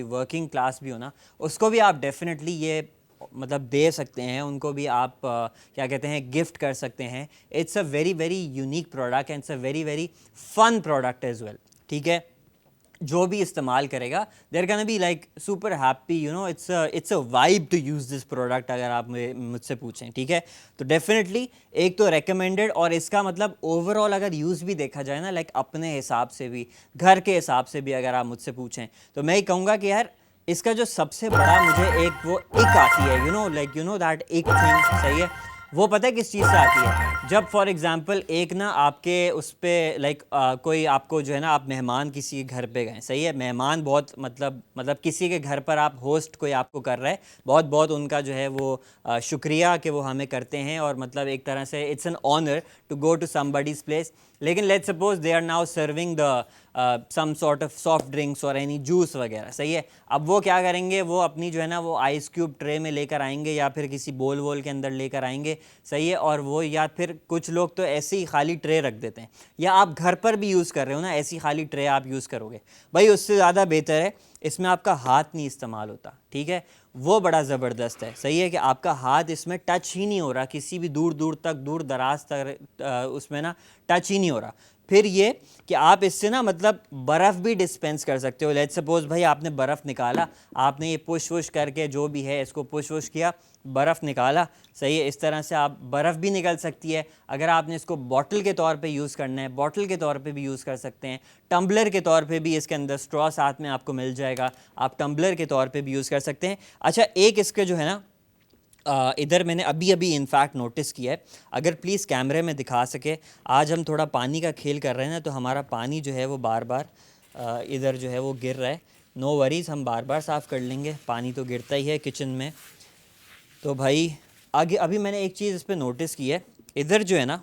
वर्किंग क्लास भी हो ना, उसको भी आप डेफिनेटली ये दे सकते हैं, उनको भी आप क्या कहते हैं गिफ्ट कर सकते हैं। It's a very very unique product and it's a very very fun product as well, ठीक है। जो भी इस्तेमाल करेगा there can be super happy, you know, it's a vibe to use this product, अगर आप मुझसे पूछें, ठीक है। तो डेफिनेटली एक तो रेकमेंडेड, और इसका ओवरऑल अगर यूज़ भी देखा जाए ना, अपने हिसाब से भी, घर के हिसाब से भी अगर आप मुझसे पूछें, तो मैं ही कहूँगा कि यार इसका जो सबसे बड़ा मुझे एक वो इक आती है, यू नो दैट इक थिंग, सही है। वो पता है किस चीज़ से आती है? जब फॉर एग्जांपल एक ना आपके उस पर कोई आपको जो है ना, आप मेहमान किसी के घर पे गए, सही है। मेहमान बहुत किसी के घर पर आप होस्ट कोई आपको कर रहा है, बहुत बहुत उनका जो है वो शुक्रिया कि वो हमें करते हैं। और एक तरह से it's an honour to go to somebody's place. लेकिन let's suppose they are now serving the some sort of soft drinks और एनी जूस वगैरह, सही है। अब वो क्या करेंगे, वो अपनी जो है ना वो आइस क्यूब ट्रे में लेकर आएंगे या फिर किसी बोल वोल के अंदर लेकर आएंगे, सही है। और वो या फिर कुछ लोग तो ऐसे ही खाली ट्रे रख देते हैं, या आप घर पर भी यूज़ कर रहे हो ना, ऐसी खाली ट्रे आप यूज़ करोगे, भाई उससे ज़्यादा बेहतर है इसमें आपका हाथ नहीं इस्तेमाल होता, ठीक है। वो बड़ा ज़बरदस्त है, सही है कि आपका हाथ इसमें टच ही नहीं हो रहा, किसी भी दूर दूर तक, दूर दराज तक उसमें ना टच ही नहीं हो रहा। फिर ये कि आप इससे ना मतलब बर्फ़ भी डिस्पेंस कर सकते हो। लेट्स सपोज भाई आपने बर्फ़ निकाला, आपने ये पुश वुश करके जो भी है इसको पुश वुश किया, बर्फ़ निकाला, सही है। इस तरह से आप बर्फ़ भी निकल सकती है। अगर आपने इसको बॉटल के तौर पे यूज़ करना है, बॉटल के तौर पे भी यूज़ कर सकते हैं। टम्बलर के तौर पे भी इसके अंदर स्ट्रॉ साथ में आपको मिल जाएगा, आप टम्बलर के तौर पे भी यूज़ कर सकते हैं। अच्छा, एक इसके जो है ना इधर मैंने अभी अभी इनफैक्ट नोटिस किया है, अगर प्लीज़ कैमरे में दिखा सके, आज हम थोड़ा पानी का खेल कर रहे हैं ना, तो हमारा पानी जो है वो बार बार इधर जो है वो गिर रहा है। नो वरीज़, हम बार बार साफ़ कर लेंगे, पानी तो गिरता ही है किचन में। तो भाई आगे अभी मैंने एक चीज़ इस पर नोटिस की है, इधर जो है ना,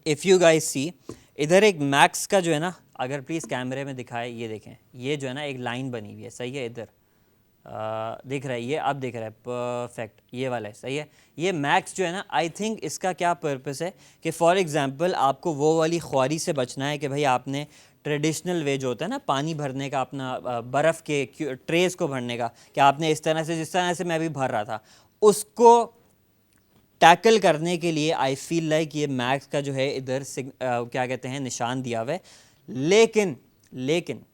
इफ़ यू गाइस सी, इधर एक मैक्स का जो है ना, अगर प्लीज़ कैमरे में दिखाए, ये देखें, ये जो है ना एक लाइन बनी हुई है, सही है। इधर दिख रहा है, ये अब दिख रहा है, परफेक्ट, ये वाला है, सही है। ये मैक्स जो है ना, आई थिंक इसका क्या पर्पस है कि फॉर एग्जांपल आपको वो वाली ख्वारी से बचना है कि भाई आपने ट्रेडिशनल वे जो होता है ना पानी भरने का, अपना बर्फ़ के ट्रेस को भरने का, कि आपने इस तरह से, जिस तरह से मैं अभी भर रहा था, उसको टैकल करने के लिए आई फील लाइक ये मैक्स का जो है इधर क्या कहते हैं, निशान दिया हुआ है। लेकिन लेकिन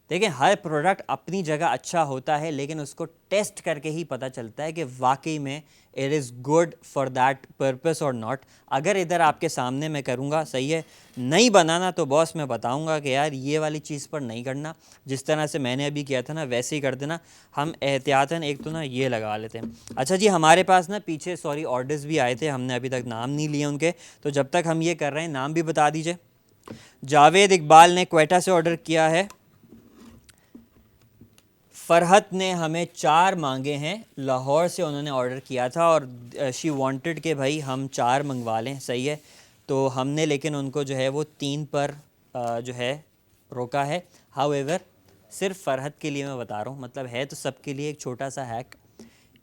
देखिए, हर प्रोडक्ट अपनी जगह अच्छा होता है, लेकिन उसको टेस्ट करके ही पता चलता है कि वाकई में it is good for that purpose और नॉट। अगर इधर आपके सामने मैं करूँगा, सही है, नहीं बनाना तो बॉस मैं बताऊँगा कि यार ये वाली चीज़ पर नहीं करना, जिस तरह से मैंने अभी किया था ना वैसे ही कर देना। हम एहतियातन एक तो ना ये लगा लेते हैं। अच्छा जी, हमारे पास ना पीछे सॉरी ऑर्डर्स भी आए थे, हमने अभी तक नाम नहीं लिए उनके, तो जब तक हम ये कर रहे हैं नाम भी बता दीजिए। जावेद इकबाल ने क्वेटा से ऑर्डर किया है। फ़रहत ने हमें 4 मांगे हैं, लाहौर से उन्होंने ऑर्डर किया था, और शी वांटेड कि भाई हम 4 मंगवा लें, सही है। तो हमने लेकिन उनको जो है वो 3 पर जो है रोका है। हाउएवर सिर्फ फ़रहत के लिए मैं बता रहा हूँ, मतलब है तो सबके लिए एक छोटा सा हैक,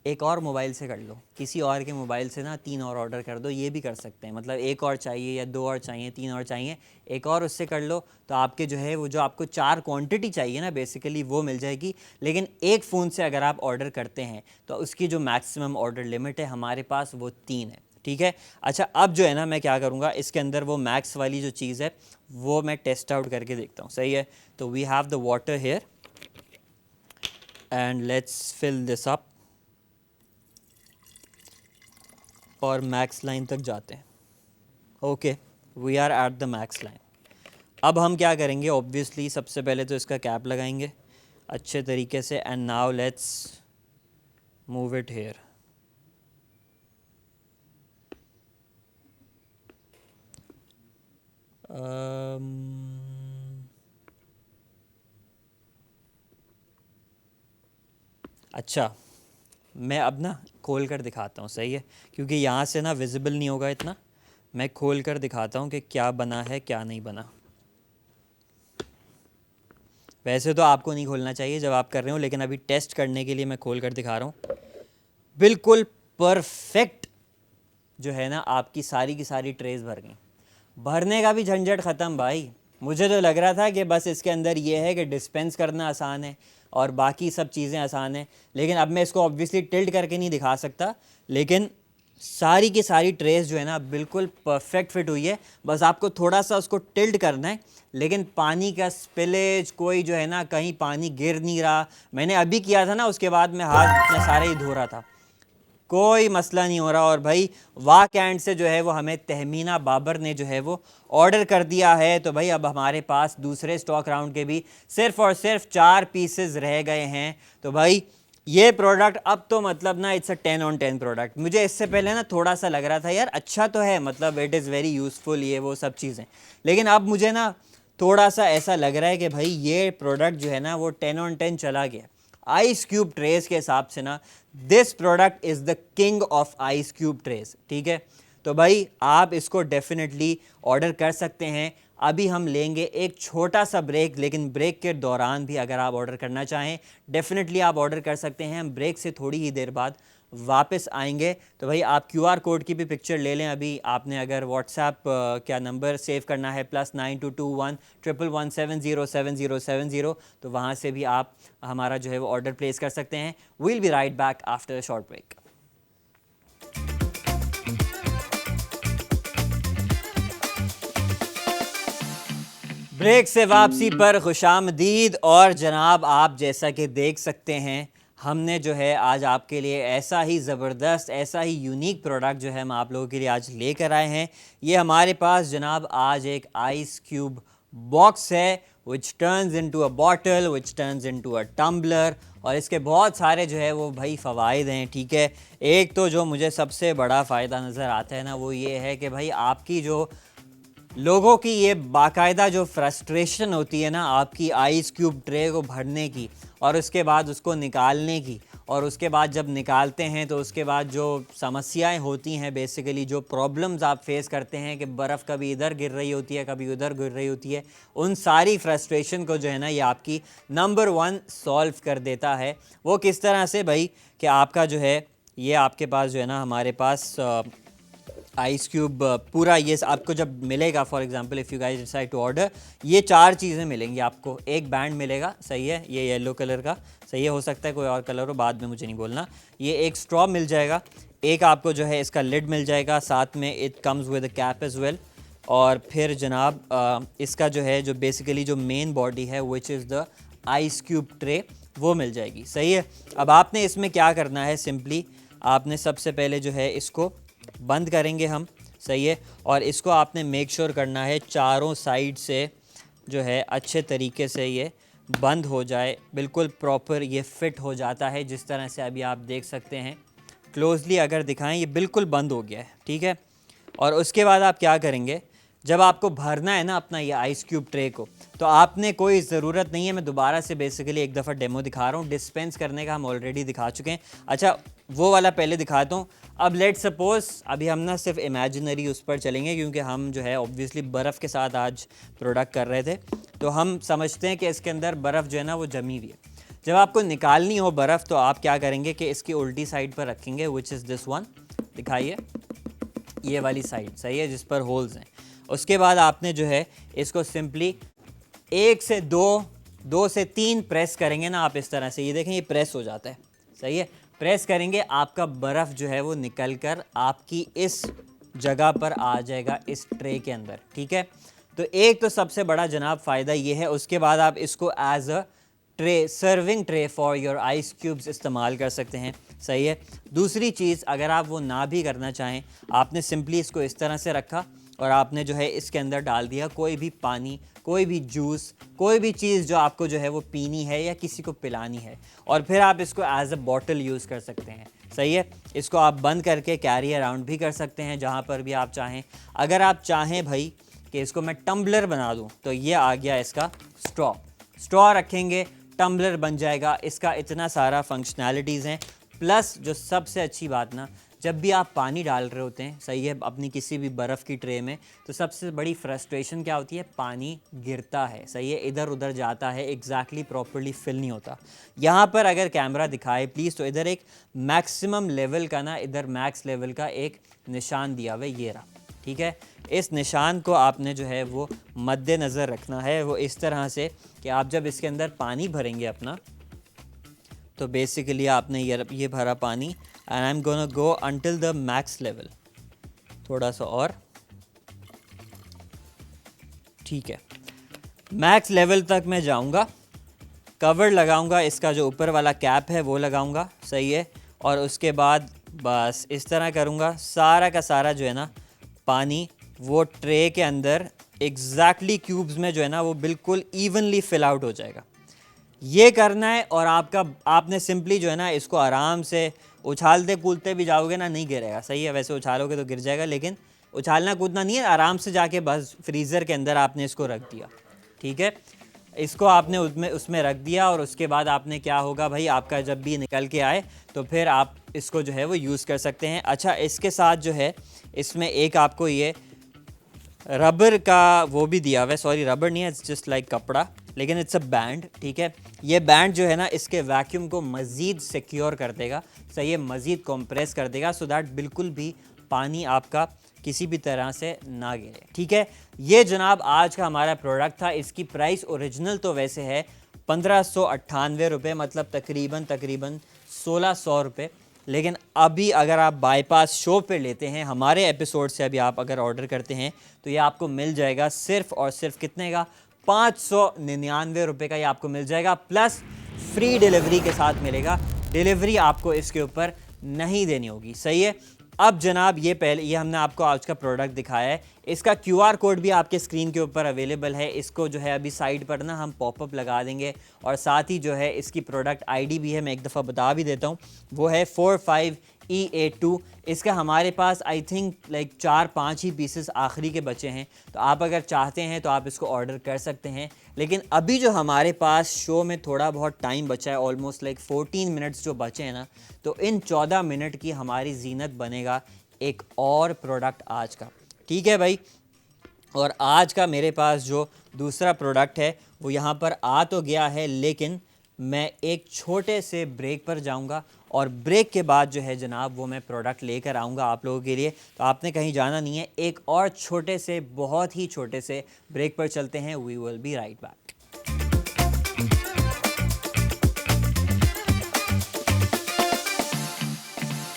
एक और मोबाइल से कर लो, किसी और के मोबाइल से ना 3 और ऑर्डर कर दो, ये भी कर सकते हैं। मतलब एक और चाहिए या 2 और चाहिए, 3 और चाहिए, एक और उससे कर लो, तो आपके जो है वो जो आपको 4 क्वांटिटी चाहिए ना बेसिकली वो मिल जाएगी। लेकिन एक फ़ोन से अगर आप ऑर्डर करते हैं तो उसकी जो मैक्सिमम ऑर्डर लिमिट है हमारे पास वो 3 है, ठीक है। अच्छा, अब जो है ना मैं क्या करूँगा, इसके अंदर वो मैक्स वाली जो चीज़ है वो मैं टेस्ट आउट करके देखता हूँ, सही है। तो we have the water here and let's fill this up, और मैक्स लाइन तक जाते हैं। Okay, we are at the max line. अब हम क्या करेंगे, ऑब्वियसली सबसे पहले तो इसका कैप लगाएंगे अच्छे तरीके से, and now let's move it here. अच्छा, मैं अब ना खोल कर दिखाता हूँ, सही है, क्योंकि यहाँ से ना विजिबल नहीं होगा इतना। मैं खोल कर दिखाता हूँ कि क्या बना है क्या नहीं बना। वैसे तो आपको नहीं खोलना चाहिए जब आप कर रहे हो, लेकिन अभी टेस्ट करने के लिए मैं खोल कर दिखा रहा हूँ। बिल्कुल परफेक्ट जो है ना आपकी सारी की सारी ट्रेस भर गई। भरने का भी झंझट ख़त्म भाई। मुझे तो लग रहा था कि बस इसके अंदर ये है कि डिस्पेंस करना आसान है और बाकी सब चीज़ें आसान है, लेकिन अब मैं इसको ऑब्वियसली टिल्ट करके नहीं दिखा सकता, लेकिन सारी की सारी ट्रेस जो है ना बिल्कुल परफेक्ट फिट हुई है। बस आपको थोड़ा सा उसको टिल्ट करना है, लेकिन पानी का स्पिलेज कोई जो है ना, कहीं पानी गिर नहीं रहा। मैंने अभी किया था ना, उसके बाद मैं हाथ अपने सारे ही धो रहा था, कोई मसला नहीं हो रहा। और भाई वाह कैंड से जो है वो हमें तहमीना बाबर ने जो है वो ऑर्डर कर दिया है। तो भाई अब हमारे पास दूसरे स्टॉक राउंड के भी सिर्फ और सिर्फ 4 पीसेस रह गए हैं। तो भाई ये प्रोडक्ट अब तो मतलब ना इट्स अ 10 on 10 प्रोडक्ट। मुझे इससे पहले ना थोड़ा सा लग रहा था यार अच्छा तो है, मतलब इट इज़ वेरी यूज़फुल, ये वो सब चीज़ें, लेकिन अब मुझे ना थोड़ा सा ऐसा लग रहा है कि भाई ये प्रोडक्ट जो है ना वो 10 on 10 चला गया। आइस क्यूब ट्रेस के हिसाब से ना this product is the king of ice cube trace, ठीक है। तो भाई आप इसको डेफिनेटली ऑर्डर कर सकते हैं। अभी हम लेंगे एक छोटा सा ब्रेक, लेकिन ब्रेक के दौरान भी अगर आप ऑर्डर करना चाहें डेफिनेटली आप ऑर्डर कर सकते हैं। हम ब्रेक से थोड़ी ही देर बाद वापस आएंगे। तो भाई आप QR कोड की भी पिक्चर ले लें। अभी आपने अगर व्हाट्सएप क्या नंबर सेव करना है +922111170707 तो वहाँ से भी आप हमारा जो है वो ऑर्डर प्लेस कर सकते हैं। We'll be right back after a short break. Break से वापसी पर खुशामदीद। और जनाब आप जैसा कि देख सकते हैं हमने जो है आज आपके लिए ऐसा ही ज़बरदस्त, ऐसा ही यूनिक प्रोडक्ट जो है हम आप लोगों के लिए आज लेकर आए हैं। ये हमारे पास जनाब आज एक आइस क्यूब बॉक्स है which turns into a bottle, which turns into a tumbler, और इसके बहुत सारे जो है वो भाई फ़वाइद हैं। ठीक है, एक तो जो मुझे सबसे बड़ा फ़ायदा नज़र आता है ना वो ये है कि भाई आपकी जो लोगों की ये बाकायदा जो फ्रस्ट्रेशन होती है ना आपकी आइस क्यूब ट्रे को भरने की और उसके बाद उसको निकालने की, और उसके बाद जब निकालते हैं तो उसके बाद जो समस्याएं होती हैं, बेसिकली जो प्रॉब्लम्स आप फेस करते हैं कि बर्फ़ कभी इधर गिर रही होती है कभी उधर गिर रही होती है, उन सारी फ्रस्ट्रेशन को जो है ना ये आपकी नंबर 1 सॉल्व कर देता है। वो किस तरह से भाई कि आपका जो है ये आपके पास जो है ना हमारे पास आइस क्यूब पूरा ये आपको जब मिलेगा, for example if you guys decide to order, ये 4 चीज़ें मिलेंगी आपको। एक बैंड मिलेगा, सही है, ये येलो कलर का, सही है, हो सकता है कोई और कलर हो, बाद में मुझे नहीं बोलना। ये एक स्ट्रॉ मिल जाएगा, एक आपको जो है इसका लिड मिल जाएगा, साथ में it comes with a cap as well. और फिर जनाब इसका जो है जो बेसिकली जो मेन बॉडी है which is the ice cube tray, वो मिल जाएगी, सही है। अब आपने इसमें क्या करना है, सिंपली आपने सबसे पहले जो है इसको बंद करेंगे हम, सही है, और इसको आपने मेक श्योर करना है चारों साइड से जो है अच्छे तरीके से ये बंद हो जाए, बिल्कुल प्रॉपर ये फिट हो जाता है। जिस तरह से अभी आप देख सकते हैं, क्लोजली अगर दिखाएं ये बिल्कुल बंद हो गया है, ठीक है। और उसके बाद आप क्या करेंगे, जब आपको भरना है ना अपना ये आइस क्यूब ट्रे को, तो आपने कोई ज़रूरत नहीं है, मैं दोबारा से बेसिकली एक दफ़ा डेमो दिखा रहा हूँ। डिस्पेंस करने का हम ऑलरेडी दिखा चुके हैं, अच्छा वो वाला पहले दिखाता हूँ। अब लेट सपोज़ अभी हम ना सिर्फ इमेजिनरी उस पर चलेंगे, क्योंकि हम जो है ऑब्वियसली बर्फ़ के साथ आज प्रोडक्ट कर रहे थे, तो हम समझते हैं कि इसके अंदर बर्फ़ जो है ना वो जमी हुई है। जब आपको निकालनी हो बर्फ़ तो आप क्या करेंगे कि इसकी उल्टी साइड पर रखेंगे, विच इज़ दिस वन, दिखाइए, ये वाली साइड, सही है, जिस पर होल्स हैं। उसके बाद आपने जो है इसको सिंपली 1 से 2 से 3 प्रेस करेंगे ना आप इस तरह से, ये देखें ये प्रेस हो जाता है, सही है। प्रेस करेंगे, आपका बर्फ़ जो है वो निकल कर आपकी इस जगह पर आ जाएगा इस ट्रे के अंदर, ठीक है। तो एक तो सबसे बड़ा जनाब फ़ायदा ये है। उसके बाद आप इसको as a tray, serving tray for your ice cubes इस्तेमाल कर सकते हैं, सही है। दूसरी चीज़, अगर आप वो ना भी करना चाहें, आपने सिंपली इसको इस तरह से रखा और आपने जो है इसके अंदर डाल दिया कोई भी पानी, कोई भी जूस, कोई भी चीज़ जो आपको जो है वो पीनी है या किसी को पिलानी है, और फिर आप इसको एज अ बॉटल यूज़ कर सकते हैं, सही है। इसको आप बंद करके कैरी अराउंड भी कर सकते हैं जहाँ पर भी आप चाहें। अगर आप चाहें भाई कि इसको मैं टम्बलर बना दूँ, तो ये आ गया इसका स्ट्रॉ रखेंगे, टम्बलर बन जाएगा। इसका इतना सारा फंक्शनैलिटीज़ हैं, प्लस जो सबसे अच्छी बात ना, जब भी आप पानी डाल रहे होते हैं, सही है, अपनी किसी भी बर्फ़ की ट्रे में, तो सबसे बड़ी फ्रस्ट्रेशन क्या होती है, पानी गिरता है, सही है, इधर उधर जाता है, एग्जैक्टली प्रॉपर्ली फिल नहीं होता। यहाँ पर अगर कैमरा दिखाए प्लीज़, तो इधर एक मैक्सिमम लेवल का ना, इधर मैक्स लेवल का एक निशान दिया हुआ है, ये रहा, ठीक है। इस निशान को आपने जो है वो मद्देनज़र रखना है, वो इस तरह से कि आप जब इसके अंदर पानी भरेंगे अपना, तो बेसिकली आपने ये भरा पानी, and I am gonna go until the max level, थोड़ा सा और, ठीक है, मैक्स लेवल तक मैं जाऊंगा, कवर लगाऊंगा, इसका जो ऊपर वाला कैप है वो लगाऊंगा, सही है, और उसके बाद बस इस तरह करूंगा, सारा का सारा जो है ना पानी वो ट्रे के अंदर एग्जैक्टली क्यूब्स में जो है ना वो बिल्कुल इवनली फिल आउट हो जाएगा। ये करना है, और आपने सिंपली जो है ना इसको आराम से उछालते कूदते भी जाओगे ना, नहीं गिरेगा, सही है। वैसे उछालोगे तो गिर जाएगा, लेकिन उछालना कूदना नहीं है, आराम से जाके बस फ्रीज़र के अंदर आपने इसको रख दिया, ठीक है। इसको आपने उसमें रख दिया और उसके बाद आपने क्या होगा भाई, आपका जब भी निकल के आए तो फिर आप इसको जो है वो यूज़ कर सकते हैं। अच्छा, इसके साथ जो है इसमें एक आपको ये रबर का वो भी दिया हुआ है, सॉरी रबर नहीं है, इट्स जस्ट लाइक कपड़ा, लेकिन इट्स अ बैंड, ठीक है। ये बैंड जो है ना इसके वैक्यूम को मज़ीद सिक्योर कर देगा, सही है, मज़ीद कंप्रेस कर देगा, सो दैट बिल्कुल भी पानी आपका किसी भी तरह से ना गिरे, ठीक है। ये जनाब आज का हमारा प्रोडक्ट था। इसकी प्राइस ओरिजिनल तो वैसे है 1598 रुपये, मतलब तकरीबन 1600 रुपये, लेकिन अभी अगर आप बाईपास शो पे लेते हैं हमारे एपिसोड से, अभी आप अगर ऑर्डर करते हैं तो ये आपको मिल जाएगा सिर्फ़ और सिर्फ कितने का, 599 रुपये का ये आपको मिल जाएगा, प्लस फ्री डिलीवरी के साथ मिलेगा। डिलीवरी आपको इसके ऊपर नहीं देनी होगी, सही है। अब जनाब ये हमने आपको आज का प्रोडक्ट दिखाया है, इसका QR कोड भी आपके स्क्रीन के ऊपर अवेलेबल है। इसको जो है अभी साइड पर ना हम पॉपअप लगा देंगे, और साथ ही जो है इसकी प्रोडक्ट ID भी है, मैं एक दफ़ा बता भी देता हूँ, वो है 45E82। इसका हमारे पास आई थिंक लाइक 4-5 ही पीसेस आखिरी के बचे हैं, तो आप अगर चाहते हैं तो आप इसको ऑर्डर कर सकते हैं। लेकिन अभी जो हमारे पास शो में थोड़ा बहुत टाइम बचा है, ऑलमोस्ट लाइक 14 मिनट्स जो बचे हैं ना, तो इन 14 मिनट की हमारी जीनत बनेगा एक और प्रोडक्ट आज का, ठीक है भाई। और आज का मेरे पास जो दूसरा प्रोडक्ट है वो यहाँ पर आ तो गया है, लेकिन मैं एक छोटे से ब्रेक पर जाऊँगा, और ब्रेक के बाद जो है जनाब वो मैं प्रोडक्ट लेकर आऊँगा आप लोगों के लिए। तो आपने कहीं जाना नहीं है, एक और छोटे से, बहुत ही छोटे से ब्रेक पर चलते हैं। We will be right back.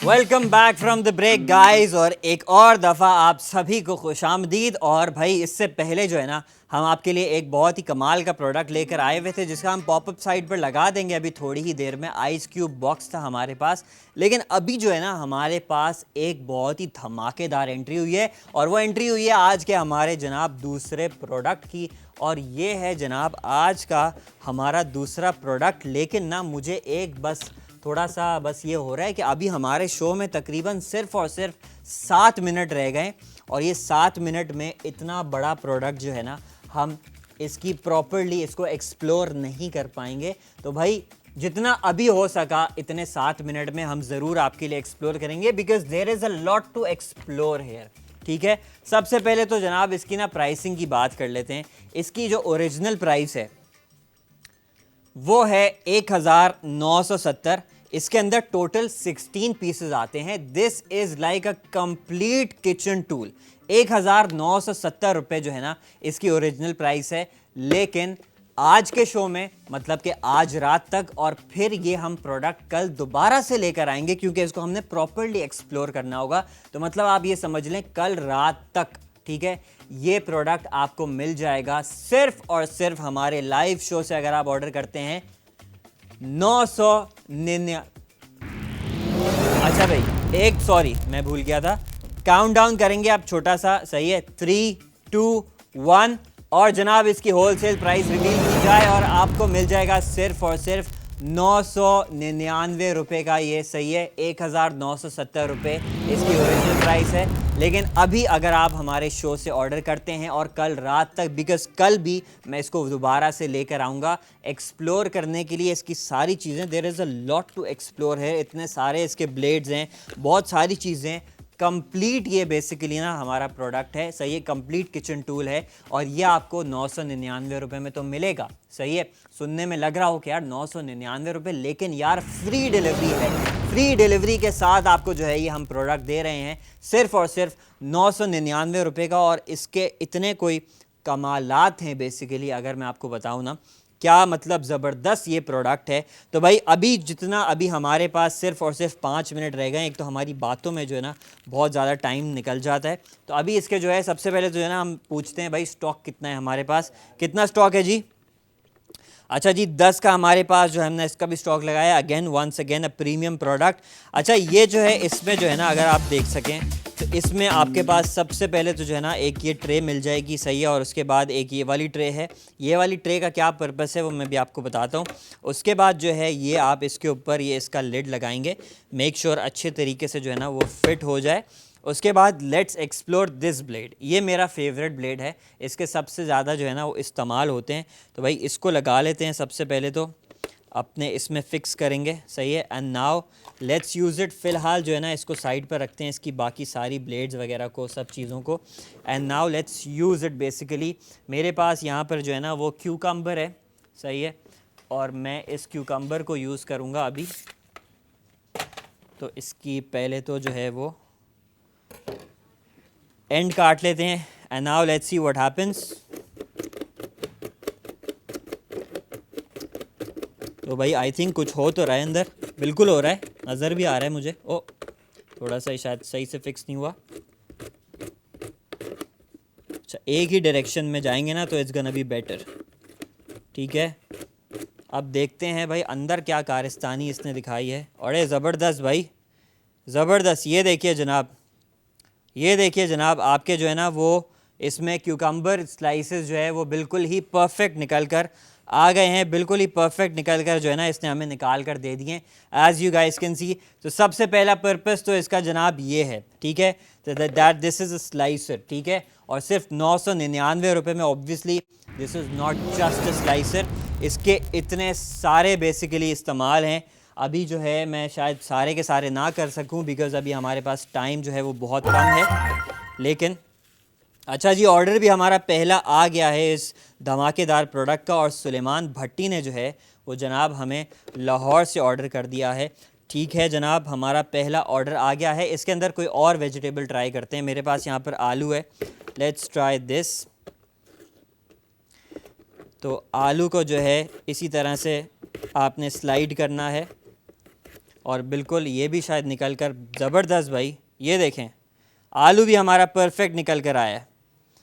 Welcome back from the break guys, और एक और दफ़ा आप सभी को खुशामदीद। और भाई इससे पहले जो है ना हम आपके लिए एक बहुत ही कमाल का प्रोडक्ट लेकर आए हुए थे, जिसका हम पॉपअप साइट पर लगा देंगे अभी थोड़ी ही देर में। आइस क्यूब बॉक्स था हमारे पास, लेकिन अभी जो है ना हमारे पास एक बहुत ही धमाकेदार एंट्री हुई है, और वो एंट्री हुई है आज के हमारे जनाब दूसरे प्रोडक्ट की, और ये है जनाब आज का हमारा दूसरा प्रोडक्ट। लेकिन ना मुझे एक थोड़ा सा ये हो रहा है कि अभी हमारे शो में तकरीबन सिर्फ और सिर्फ 7 मिनट रह गए, और ये 7 मिनट में इतना बड़ा प्रोडक्ट जो है ना हम इसकी प्रॉपर्ली इसको एक्सप्लोर नहीं कर पाएंगे। तो भाई जितना अभी हो सका इतने 7 मिनट में हम ज़रूर आपके लिए एक्सप्लोर करेंगे, because there is a lot to explore here, ठीक है। सबसे पहले तो जनाब इसकी ना प्राइसिंग की बात कर लेते हैं। इसकी जो ओरिजिनल प्राइस है वो है 1970। इसके अंदर टोटल 16 पीसेस आते हैं। This is like a complete kitchen tool. 1970 रुपये जो है ना इसकी ओरिजिनल प्राइस है, लेकिन आज के शो में मतलब कि आज रात तक, और फिर ये हम प्रोडक्ट कल दोबारा से लेकर आएंगे, क्योंकि इसको हमने प्रॉपर्ली एक्सप्लोर करना होगा। तो मतलब आप ये समझ लें कल रात तक, ठीक है, ये प्रोडक्ट आपको मिल जाएगा सिर्फ और सिर्फ हमारे लाइव शो से। अगर आप ऑर्डर करते हैं 999। अच्छा भाई एक सॉरी मैं भूल गया था, काउंटडाउन करेंगे आप छोटा सा, सही है, 3, 2, 1, और जनाब इसकी होलसेल प्राइस रिवील की जाए और आपको मिल जाएगा सिर्फ और सिर्फ 999 रुपये का। ये सही है, 1970 रुपये इसकी ओरिजिनल प्राइस है। लेकिन अभी अगर आप हमारे शो से ऑर्डर करते हैं और कल रात तक, बिकॉज कल भी मैं इसको दोबारा से लेकर आऊँगा एक्सप्लोर करने के लिए इसकी सारी चीज़ें। There is a lot to explore है, इतने सारे इसके ब्लेड्स हैं, बहुत सारी चीज़ें। कंप्लीट ये बेसिकली ना हमारा प्रोडक्ट है, सही है, कंप्लीट किचन टूल है, और ये आपको 999 रुपये में तो मिलेगा। सही है, सुनने में लग रहा हो कि यार 999 रुपये, लेकिन यार फ्री डिलीवरी है। फ्री डिलीवरी के साथ आपको जो है ये हम प्रोडक्ट दे रहे हैं सिर्फ और सिर्फ 999 रुपये का। और इसके इतने कोई कमालात हैं बेसिकली, अगर मैं आपको बताऊँ ना, क्या मतलब ज़बरदस्त ये प्रोडक्ट है। तो भाई अभी जितना अभी हमारे पास सिर्फ और सिर्फ 5 मिनट रह गए, एक तो हमारी बातों में जो है ना बहुत ज़्यादा टाइम निकल जाता है, तो अभी इसके जो है सबसे पहले जो है ना हम पूछते हैं भाई स्टॉक कितना है हमारे पास, कितना स्टॉक है जी। अच्छा जी 10 का हमारे पास जो है हमने इसका भी स्टॉक लगाया। Again once again a premium product. अच्छा ये जो है इसमें जो है ना अगर आप देख सकें तो इसमें आपके पास सबसे पहले तो जो है ना एक ये ट्रे मिल जाएगी, सही है, और उसके बाद एक ये वाली ट्रे है। ये वाली ट्रे का क्या पर्पस है वो मैं भी आपको बताता हूँ। उसके बाद जो है ये आप इसके ऊपर ये इसका लिड लगाएंगे, मेक श्योर अच्छे तरीके से जो है ना वो फिट हो जाए। उसके बाद लेट्स एक्सप्लोर दिस ब्लेड। ये मेरा फेवरेट ब्लेड है, इसके सबसे ज़्यादा जो है ना वो इस्तेमाल होते हैं। तो भाई इसको लगा लेते हैं, सबसे पहले तो अपने इसमें फ़िक्स करेंगे, सही है। And now let's use it. फ़िलहाल जो है ना इसको साइड पर रखते हैं, इसकी बाकी सारी ब्लेड्स वगैरह को, सब चीज़ों को। And now let's use it. Basically मेरे पास यहाँ पर जो है ना वो क्यूकम्बर है, सही है, और मैं इस क्यूकम्बर को यूज़ करूँगा अभी। तो इसकी पहले तो जो है वो एंड काट लेते हैं। And now let's see what happens. तो भाई आई थिंक कुछ हो तो रहा है अंदर, बिल्कुल हो रहा है, नज़र भी आ रहा है मुझे। ओ थोड़ा सा शायद सही से फिक्स नहीं हुआ। अच्छा, एक ही डायरेक्शन में जाएंगे ना तो इट्स गोना बी बेटर, ठीक है। अब देखते हैं भाई अंदर क्या कारस्तानी इसने दिखाई है। अरे ज़बरदस्त भाई, ज़बरदस्त। ये देखिए जनाब, ये देखिए जनाब, आपके जो है ना वो इसमें क्यूकम्बर स्लाइसेस जो है वो बिल्कुल ही परफेक्ट निकल कर आ गए हैं, बिल्कुल ही परफेक्ट निकल कर जो है ना इसने हमें निकाल कर दे दिए as you guys can see. तो सबसे पहला पर्पस तो इसका जनाब ये है, ठीक है, तो that this is a slicer, ठीक है। और सिर्फ 999 रुपये में, obviously this is not just a slicer, इसके इतने सारे बेसिकली इस्तेमाल हैं। अभी जो है मैं शायद सारे के सारे ना कर सकूं बिकॉज़ अभी हमारे पास टाइम जो है वो बहुत कम है, लेकिन अच्छा जी, ऑर्डर भी हमारा पहला आ गया है इस धमाकेदार प्रोडक्ट का। और सुलेमान भट्टी ने जो है वो जनाब हमें लाहौर से ऑर्डर कर दिया है। ठीक है जनाब, हमारा पहला ऑर्डर आ गया है। इसके अंदर कोई और वेजिटेबल ट्राई करते हैं। मेरे पास यहाँ पर आलू है, लेट्स ट्राई दिस। तो आलू को जो है इसी तरह से आपने स्लाइड करना है, और बिल्कुल ये भी शायद निकल कर ज़बरदस्त भाई, ये देखें आलू भी हमारा परफेक्ट निकल कर आया है,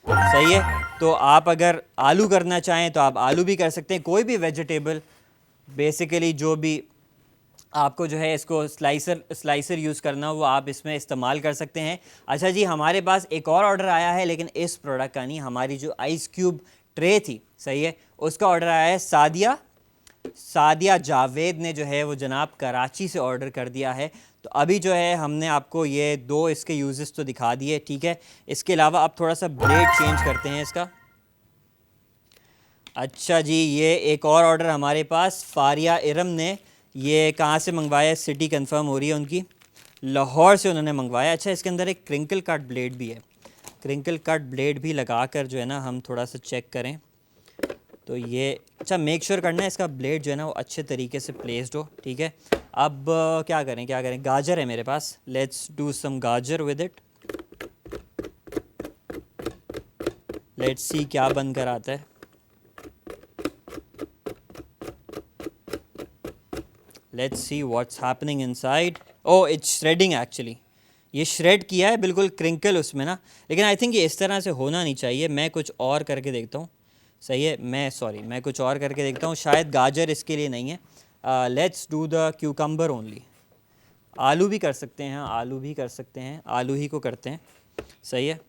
सही है। तो आप अगर आलू करना चाहें तो आप आलू भी कर सकते हैं, कोई भी वेजिटेबल बेसिकली जो भी आपको जो है इसको स्लाइसर यूज़ करना हो वो आप इसमें इस्तेमाल कर सकते हैं। अच्छा जी, हमारे पास एक और ऑर्डर आया है, लेकिन इस प्रोडक्ट का नहीं, हमारी जो आइस क्यूब ट्रे थी, सही है, उसका ऑर्डर आया है। सादिया जावेद ने जो है वो जनाब कराची से ऑर्डर कर दिया है। तो अभी जो है हमने आपको ये दो इसके यूजेस तो दिखा दिए, ठीक है। इसके अलावा अब थोड़ा सा ब्लेड चेंज करते हैं इसका। अच्छा जी, ये एक और ऑर्डर हमारे पास फारिया इरम ने, ये कहाँ से मंगवाया, सिटी कंफर्म हो रही है उनकी, लाहौर से उन्होंने मंगवाया। अच्छा, इसके अंदर एक क्रिंकल कट ब्लेड भी है, क्रिंकल कट ब्लेड भी लगा कर जो है ना हम थोड़ा सा चेक करें। तो ये अच्छा मेक श्योर करना है इसका ब्लेड जो है ना वो अच्छे तरीके से प्लेस्ड हो, ठीक है। अब क्या करें, गाजर है मेरे पास, लेट्स डू सम गाजर विद इट। लेट्स सी क्या बन कर आता है। Let's see what's happening inside. Oh, it's shredding actually, ये श्रेड किया है बिल्कुल क्रिंकल उसमें ना, लेकिन आई थिंक ये इस तरह से होना नहीं चाहिए। मैं कुछ और करके देखता हूँ, सही है, मैं कुछ और करके देखता हूँ, शायद गाजर इसके लिए नहीं है। Let's do the cucumber only. आलू भी कर सकते हैं, आलू भी कर सकते हैं, आलू ही को करते हैं, सही है।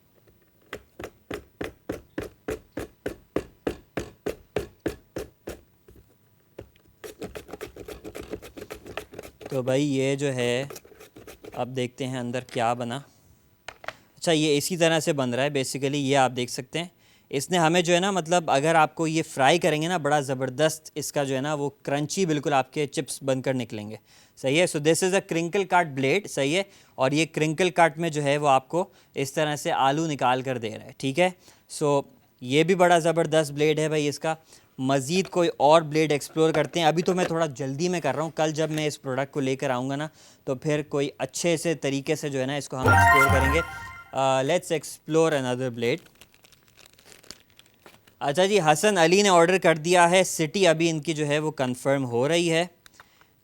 तो भाई ये जो है अब देखते हैं अंदर क्या बना। अच्छा, ये इसी तरह से बन रहा है बेसिकली, ये आप देख सकते हैं। इसने हमें जो है ना, मतलब अगर आपको ये फ्राई करेंगे ना, बड़ा ज़बरदस्त इसका जो है ना वो क्रंची बिल्कुल आपके चिप्स बनकर निकलेंगे, सही है। So this is a crinkle cut blade, सही है। और ये क्रिंकल कट में जो है वो आपको इस तरह से आलू निकाल कर दे रहा है, ठीक है। सो ये भी बड़ा ज़बरदस्त ब्लेड है भाई इसका। मज़ीद कोई और ब्लेड एक्सप्लोर करते हैं। अभी तो मैं थोड़ा जल्दी में कर रहा हूँ, कल जब मैं इस प्रोडक्ट को लेकर आऊँगा ना तो फिर कोई अच्छे से तरीके से जो है ना इसको हम एक्सप्लोर करेंगे। Let's explore another blade. अच्छा जी, हसन अली ने ऑर्डर कर दिया है सिटी, अभी इनकी जो है वो कंफर्म हो रही है।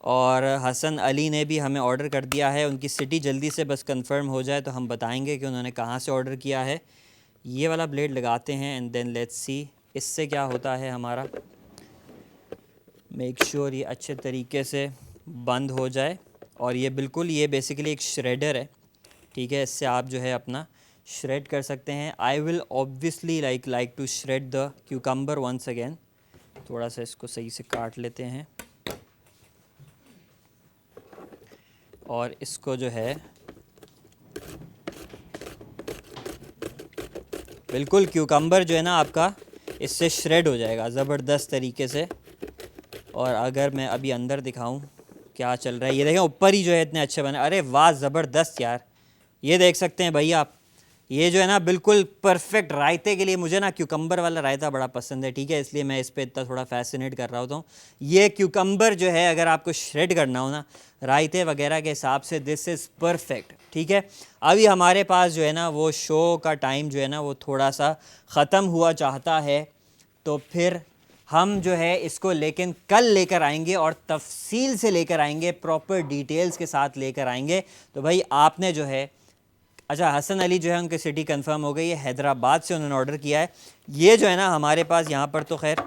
और हसन अली ने भी हमें ऑर्डर कर दिया है, उनकी सिटी जल्दी से बस कंफर्म हो जाए तो हम बताएंगे कि उन्होंने कहाँ से ऑर्डर किया है। ये वाला ब्लेड लगाते हैं एंड देन लेट्स सी इससे क्या होता है हमारा। मेक श्योर ये अच्छे तरीके से बंद हो जाए। और ये बिल्कुल, ये बेसिकली एक श्रेडर है, ठीक है, इससे आप जो है अपना श्रेड कर सकते हैं। I will obviously like to shred the cucumber once again. थोड़ा सा इसको सही से काट लेते हैं और इसको जो है बिल्कुल क्यूकम्बर जो है ना आपका इससे श्रेड हो जाएगा ज़बरदस्त तरीके से। और अगर मैं अभी अंदर दिखाऊं क्या चल रहा है, ये देखें ऊपर ही जो है इतने अच्छे बने, अरे वाह ज़बरदस्त यार। ये देख सकते हैं भैया आप, ये जो है ना बिल्कुल परफेक्ट रायते के लिए। मुझे ना क्यूकम्बर वाला रायता बड़ा पसंद है, ठीक है, इसलिए मैं इस पर इतना थोड़ा फैसिनेट कर रहा होता हूँ। ये क्यूकम्बर जो है अगर आपको श्रेड करना हो ना रायते वगैरह के हिसाब से, दिस इज़ परफेक्ट, ठीक है। अभी हमारे पास जो है ना वो शो का टाइम जो है ना वो थोड़ा सा ख़त्म हुआ चाहता है, तो फिर हम जो है इसको लेकिन कल लेकर आएंगे और तफसील से लेकर आएंगे, प्रॉपर डिटेल्स के साथ लेकर आएंगे। तो भाई आपने जो है, अच्छा हसन अली जो है उनकी सिटी कंफर्म हो गई है, हैदराबाद से उन्होंने ऑर्डर किया है। ये जो है ना हमारे पास यहाँ पर तो खैर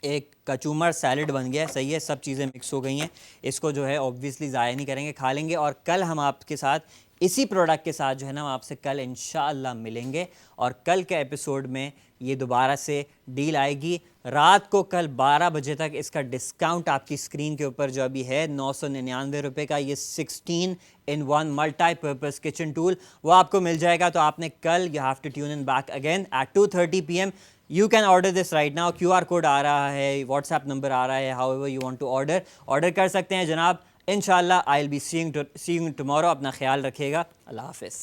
एक कचूमर सैलड बन गया है, सही है, सब चीज़ें मिक्स हो गई हैं। इसको जो है ऑब्वियसली ज़ाया नहीं करेंगे, खा लेंगे। और कल हम आपके साथ इसी प्रोडक्ट के साथ जो है ना हम आपसे कल इंशाअल्लाह मिलेंगे। और कल के एपिसोड में ये दोबारा से डील आएगी रात को, कल 12 बजे तक। इसका डिस्काउंट आपकी स्क्रीन के ऊपर जो अभी है 999 रुपये का, ये 16-in-1 मल्टीपर्पज़ किचन टूल वो आपको मिल जाएगा। तो आपने कल, you have to tune in back again at 2:30 PM। You can order this right now. QR code आ रहा है, व्हाट्सएप नंबर आ रहा है, how you want to order कर सकते हैं जनाब। इंशाल्लाह I will be seeing tomorrow. अपना ख्याल रखिएगा, अल्लाह हाफिज़।